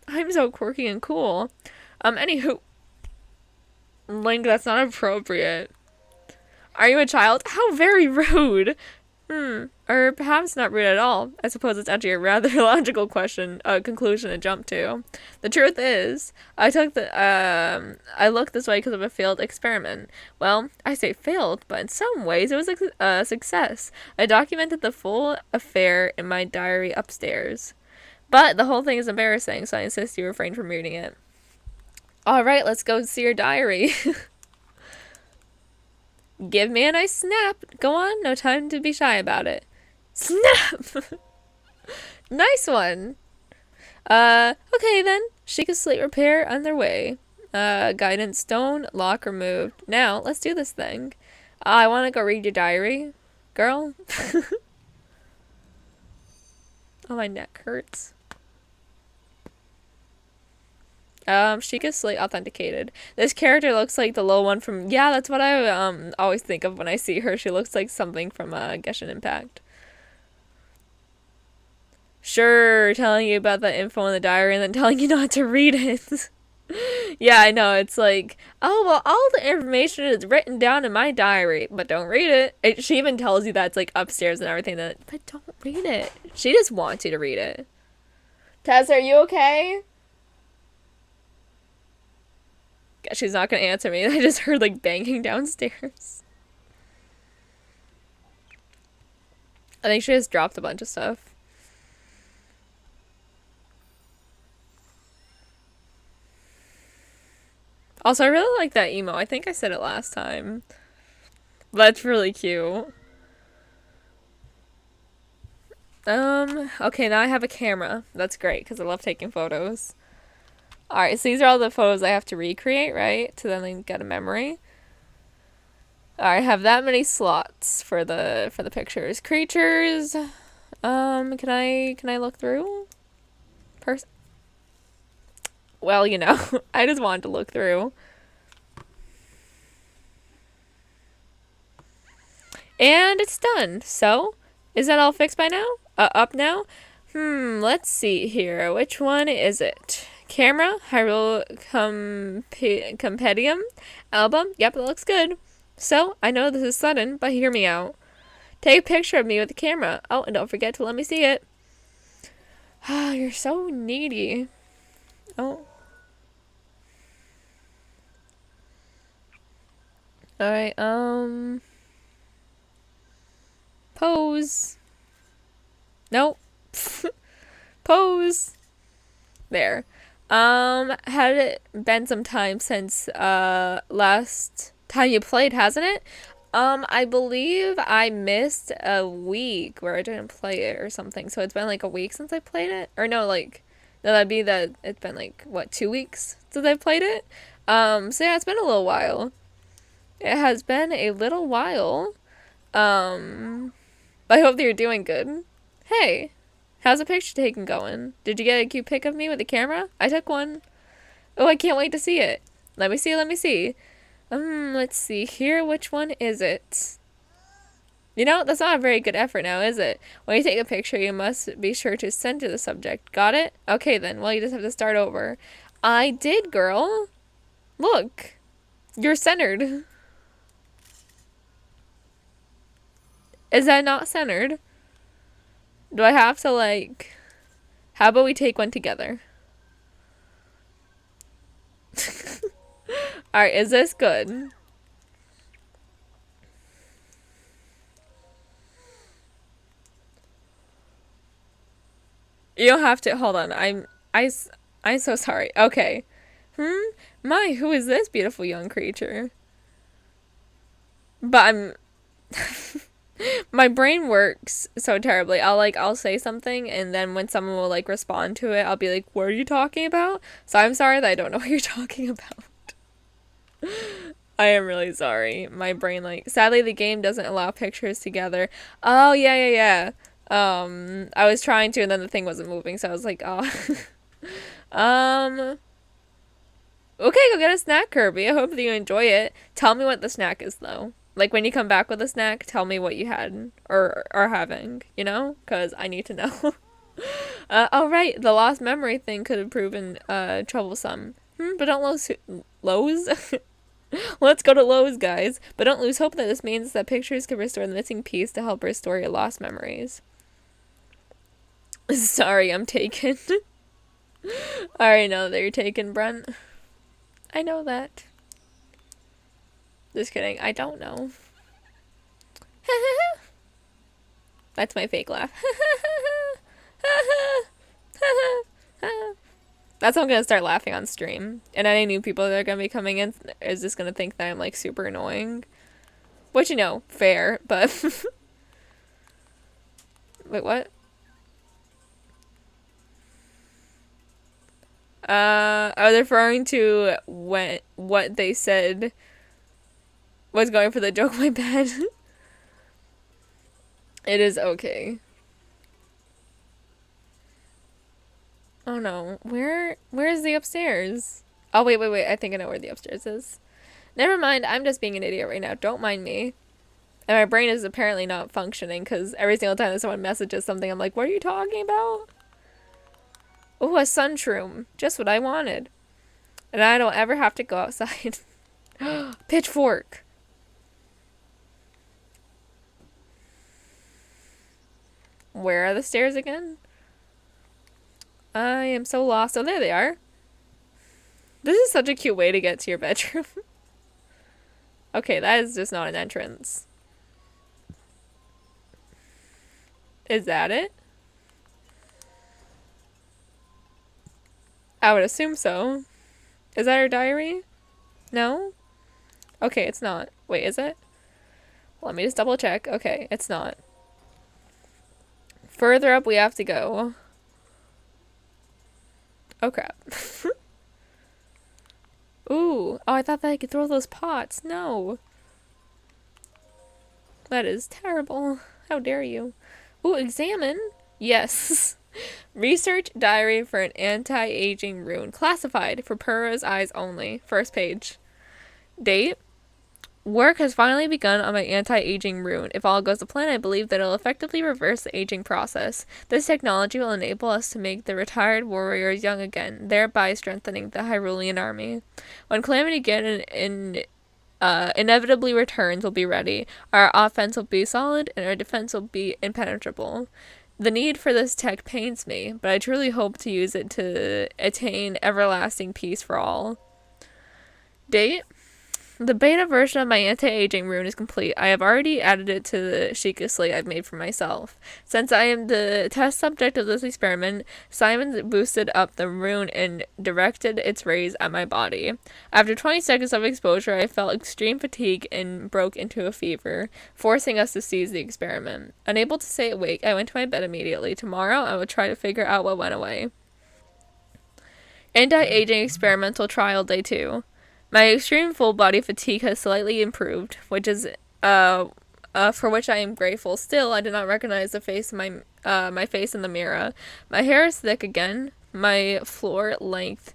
I'm so quirky and cool. Anywho. Link, that's not appropriate. Are you a child? How very rude. Or perhaps not rude at all. I suppose it's actually a rather logical conclusion to jump to. The truth is, I looked this way because of a failed experiment. Well, I say failed, but in some ways it was a success. I documented the full affair in my diary upstairs. But the whole thing is embarrassing, so I insist you refrain from reading it. Alright, let's go see your diary. Give me a nice snap. Go on, no time to be shy about it. Snap! Nice one. Okay then. Sheikah's slate repair underway. Guidance stone, lock removed. Now, let's do this thing. I want to go read your diary. Girl. Oh, my neck hurts. Sheikah's slate authenticated. This character looks like the little one from... Yeah, that's what I always think of when I see her. She looks like something from Genshin Impact. Sure, telling you about the info in the diary and then telling you not to read it. Yeah, I know. It's like, oh, well, all the information is written down in my diary, but don't read it. She even tells you that it's like upstairs and everything, but don't read it. She just wants you to read it. Tess, are you okay? She's not gonna answer me. I just heard like banging downstairs. I think she just dropped a bunch of stuff. Also, I really like that emo. I think I said it last time. That's really cute. Okay, now I have a camera. That's great, because I love taking photos. Alright, so these are all the photos I have to recreate, right? To then get a memory. Alright, I have that many slots for the pictures. Creatures. Can I look through? Well, you know, I just wanted to look through. And it's done. So, is that all fixed by now? Up now? Let's see here. Which one is it? Camera, Hyrule Compendium, album. Yep, that looks good. So, I know this is sudden, but hear me out. Take a picture of me with the camera. Oh, and don't forget to let me see it. You're so needy. Oh. Alright, pose. Nope. Pose. There. Had it been some time since, last time you played, hasn't it? I believe I missed a week where I didn't play it or something, so it's been like a week since I played it? Or no, like, no, that'd be that it's been like, what, 2 weeks since I played it? So yeah, it's been a little while. It has been a little while. I hope that you're doing good. Hey. How's the picture taking going? Did you get a cute pic of me with the camera? I took one. Oh, I can't wait to see it. Let me see. Let's see here. Which one is it? You know, that's not a very good effort now, is it? When you take a picture, you must be sure to center the subject. Got it? Okay then. Well, you just have to start over. I did, girl. Look. You're centered. Is that not centered? Do I have to, like... How about we take one together? Alright, is this good? You don't have to... Hold on. I'm so sorry. Okay. My, who is this beautiful young creature? But I'm... My brain works so terribly. I'll say something, and then when someone will like respond to it, I'll be like, what are you talking about? So I'm sorry that I don't know what you're talking about. I am really sorry. My brain, like, sadly the game doesn't allow pictures together. Oh, yeah. I was trying to, and then the thing wasn't moving, so I was like, oh. Okay, go get a snack, Kirby. I hope that you enjoy it. Tell me what the snack is, though. Like, when you come back with a snack, tell me what you had or are having, you know? Because I need to know. Oh, right. The lost memory thing could have proven troublesome. But don't lose... Lowe's? Let's go to Lowe's, guys. But don't lose hope that this means that pictures can restore the missing piece to help restore your lost memories. Sorry, I'm taken. I already know that you're taken, Brent. I know that. Just kidding. I don't know. That's my fake laugh. That's how I'm gonna start laughing on stream. And any new people that are gonna be coming in is just gonna think that I'm like super annoying. Which, you know, fair, but... Wait, what? I was referring to what they said was going for the joke, my bad. It is okay. Oh no. Where is the upstairs? Oh, wait. I think I know where the upstairs is. Never mind, I'm just being an idiot right now. Don't mind me. And my brain is apparently not functioning because every single time that someone messages something, I'm like, what are you talking about? Oh, a sunshroom. Just what I wanted. And I don't ever have to go outside. Pitchfork. Where are the stairs again? I am so lost. Oh, there they are. This is such a cute way to get to your bedroom. Okay, that is just not an entrance. Is that it? I would assume so. Is that her diary? No? Okay, it's not. Wait, is it? Let me just double check. Okay, it's not. Further up we have to go. Oh, crap. Ooh. Oh, I thought that I could throw those pots. No. That is terrible. How dare you? Ooh, examine. Yes. Research diary for an anti-aging rune. Classified for Purra's eyes only. First page. Date. Work has finally begun on my anti-aging rune. If all goes to plan, I believe that it'll effectively reverse the aging process. This technology will enable us to make the retired warriors young again, thereby strengthening the Hyrulean army. When Calamity Ganon inevitably returns, we'll be ready. Our offense will be solid, and our defense will be impenetrable. The need for this tech pains me, but I truly hope to use it to attain everlasting peace for all. Date. The beta version of my anti-aging rune is complete. I have already added it to the Sheikah slate I've made for myself. Since I am the test subject of this experiment, Simon boosted up the rune and directed its rays at my body. After 20 seconds of exposure, I felt extreme fatigue and broke into a fever, forcing us to cease the experiment. Unable to stay awake, I went to my bed immediately. Tomorrow, I will try to figure out what went away. Anti-aging experimental trial day 2. My extreme full body fatigue has slightly improved, which is for which I am grateful. Still, I did not recognize the face my face in the mirror. My hair is thick again. My floor length.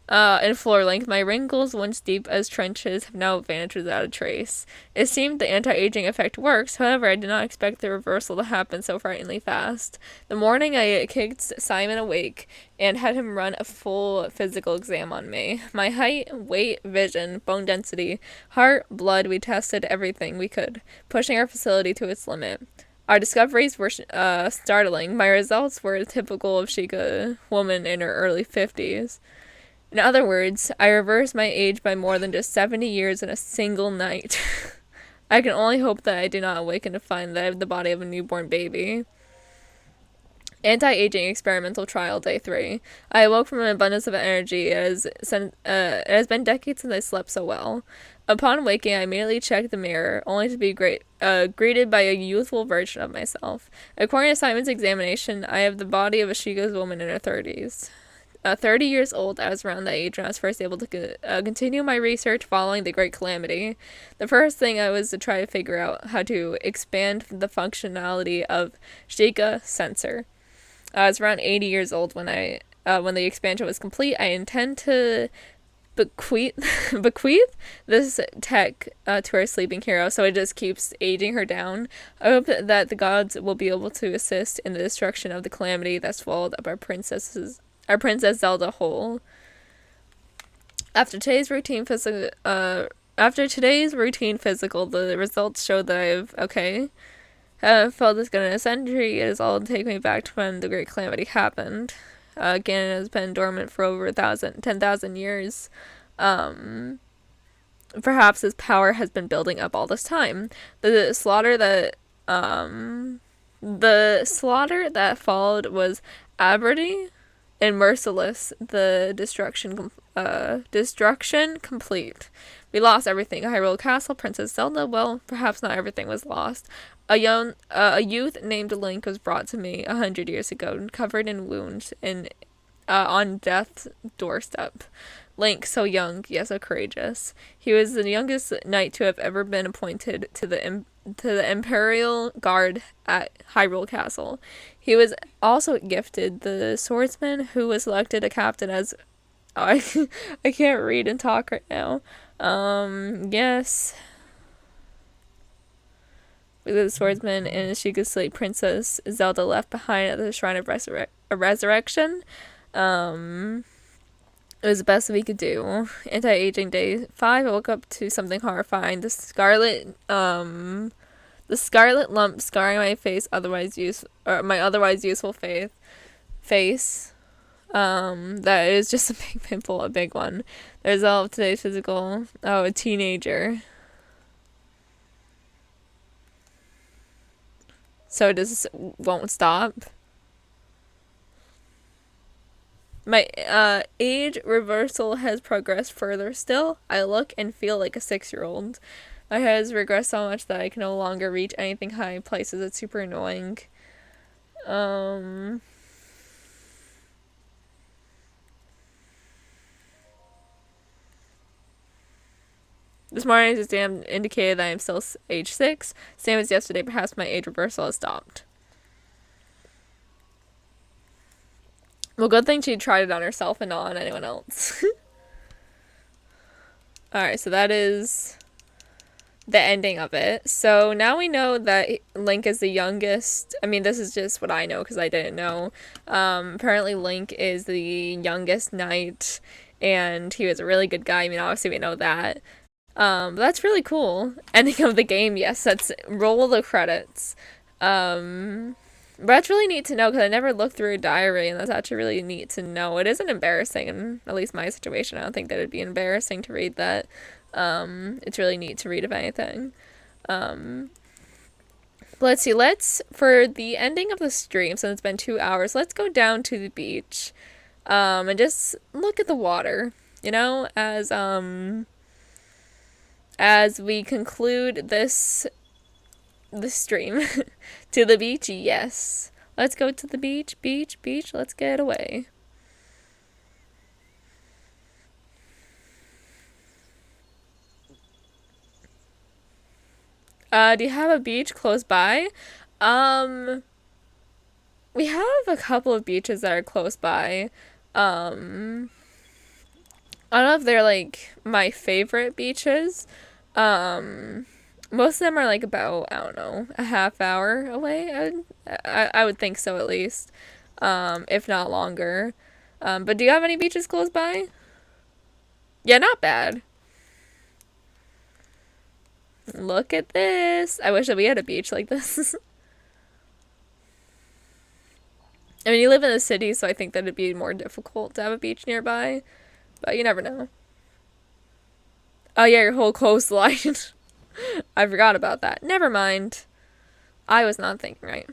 My wrinkles, once deep as trenches, have now vanished without a trace. It seemed the anti-aging effect works, however, I did not expect the reversal to happen so frighteningly fast. The morning, I kicked Simon awake and had him run a full physical exam on me. My height, weight, vision, bone density, heart, blood, we tested everything we could, pushing our facility to its limit. Our discoveries were startling. My results were typical of Sheikah woman in her early 50s. In other words, I reversed my age by more than just 70 years in a single night. I can only hope that I do not awaken to find that I have the body of a newborn baby. Anti-aging experimental trial day 3. I awoke from an abundance of energy. It has been decades since I slept so well. Upon waking, I immediately checked the mirror, only to be greeted by a youthful version of myself. According to Simon's examination, I have the body of a Shiga's woman in her 30s. 30 years old, I was around that age when I was first able to continue my research following the Great Calamity. The first thing I was to try to figure out how to expand the functionality of Shiga sensor. I was around 80 years old when the expansion was complete. I intend to bequeath this tech to our sleeping hero, so it just keeps aging her down. I hope that the gods will be able to assist in the destruction of the calamity that swallowed up our Princess Zelda whole. After today's routine physical, the results show that I've felt this good in a century. It is all to take me back to when the Great Calamity happened. Ganon has been dormant for over 10,000 years. Perhaps his power has been building up all this time. The slaughter that followed was aberrant and merciless. The destruction complete. We lost everything. Hyrule Castle, Princess Zelda. Well, perhaps not everything was lost. A youth named Link was brought to me 100 years ago, covered in wounds and on death's doorstep. Link, so young, yet so courageous. He was the youngest knight to have ever been appointed to the Imperial Guard at Hyrule Castle. He was also gifted the swordsman who was selected a captain as... I can't read and talk right now. Yes. The swordsman and Shiga Slate Princess Zelda left behind at the Shrine of Resurrection. It was the best we could do. Anti-aging day 5, I woke up to something horrifying. The scarlet lump scarring my face, my otherwise useful face. That is just a big pimple, a big one. The result of today's physical. Oh, a teenager. So it just won't stop. My age reversal has progressed further still. I look and feel like a 6-year-old. My head has regressed so much that I can no longer reach anything high places. It's super annoying. This morning's exam indicated that I am still age 6. Same as yesterday, perhaps my age reversal has stopped. Well, good thing she tried it on herself and not on anyone else. Alright, so that is the ending of it. So now we know that Link is the youngest. I mean, this is just what I know because I didn't know. Apparently Link is the youngest knight, and he was a really good guy. I mean, obviously we know that. But that's really cool. Ending of the game, yes, that's roll the credits. But that's really neat to know because I never looked through a diary, and that's actually really neat to know. It isn't embarrassing, in at least my situation. I don't think that it'd be embarrassing to read that. It's really neat to read, if anything. Let's see, for the ending of the stream, since it's been 2 hours, let's go down to the beach, and just look at the water, as we conclude this stream. To the beach, yes. Let's go to the beach, let's get away. Do you have a beach close by? We have a couple of beaches that are close by. I don't know if they're like my favorite beaches. Most of them are like about, I don't know, a half hour away. I would think so, at least, if not longer. But do you have any beaches close by? Yeah, not bad. Look at this. I wish that we had a beach like this. I mean, you live in the city, so I think that it'd be more difficult to have a beach nearby. But you never know. Oh yeah, your whole coastline. I forgot about that. Never mind. I was not thinking right.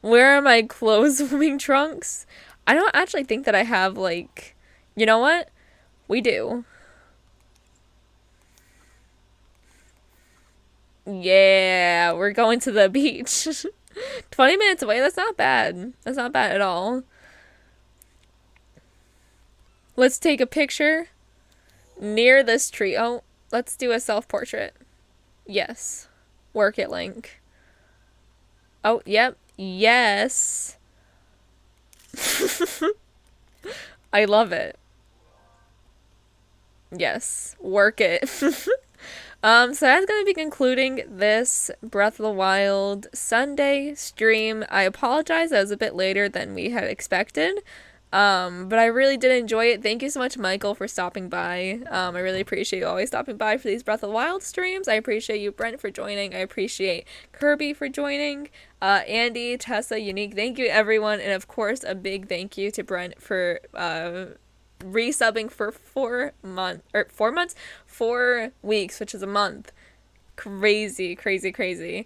Where are my clothes swimming trunks? I don't actually think that I have, like... You know what? We do. Yeah, we're going to the beach. 20 minutes away, that's not bad. That's not bad at all. Let's take a picture near this tree. Oh, let's do a self-portrait. Yes. Work it, Link. Oh, yep. Yes. I love it. Yes. Work it. So that's going to be concluding this Breath of the Wild Sunday stream. I apologize, that was a bit later than we had expected. But I really did enjoy it. Thank you so much, Michael, for stopping by. I really appreciate you always stopping by for these Breath of the Wild streams. I appreciate you, Brent, for joining. I appreciate Kirby for joining. Andy, Tessa, Unique, thank you, everyone. And of course, a big thank you to Brent for resubbing for 4 weeks, which is a month. Crazy, crazy, crazy.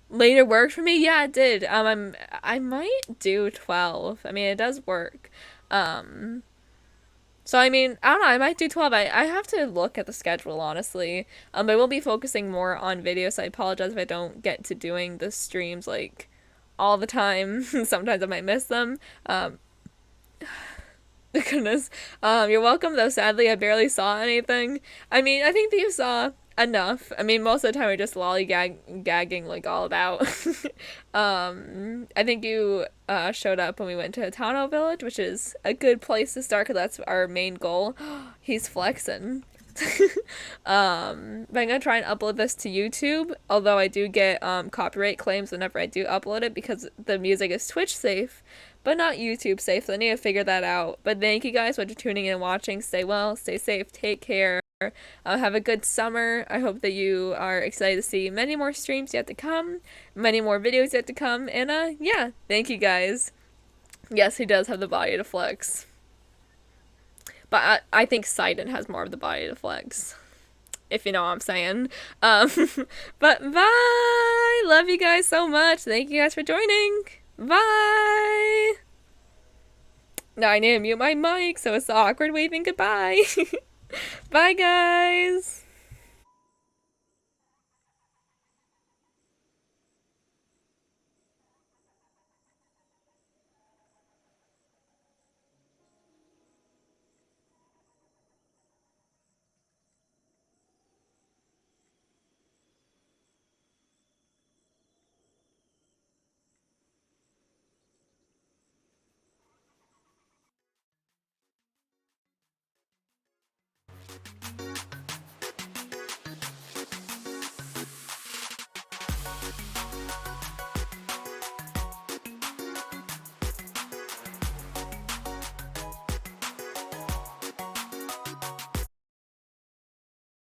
Later worked for me? Yeah, it did. I might do 12. I mean, it does work. So I mean, I don't know, I might do 12. I have to look at the schedule, honestly. I will be focusing more on videos, so I apologize if I don't get to doing the streams, like, all the time. Sometimes I might miss them. Goodness. You're welcome, though. Sadly, I barely saw anything. I mean, I think that you saw enough. I mean, most of the time we're just lollygagging, like, all about. I think you showed up when we went to Tano Village, which is a good place to start, because that's our main goal. He's flexing. But I'm gonna try and upload this to YouTube, although I do get copyright claims whenever I do upload it, because the music is Twitch safe, but not YouTube safe, so I need to figure that out. But thank you guys for tuning in and watching. Stay well, stay safe, take care. Have a good summer. I hope that you are excited to see many more streams yet to come, many more videos yet to come, and yeah, thank you guys. Yes, he does have the body to flex. But I think Sidon has more of the body to flex, if you know what I'm saying. But bye! Love you guys so much. Thank you guys for joining. Bye! Now I need to mute my mic, so it's awkward waving goodbye. Bye, guys!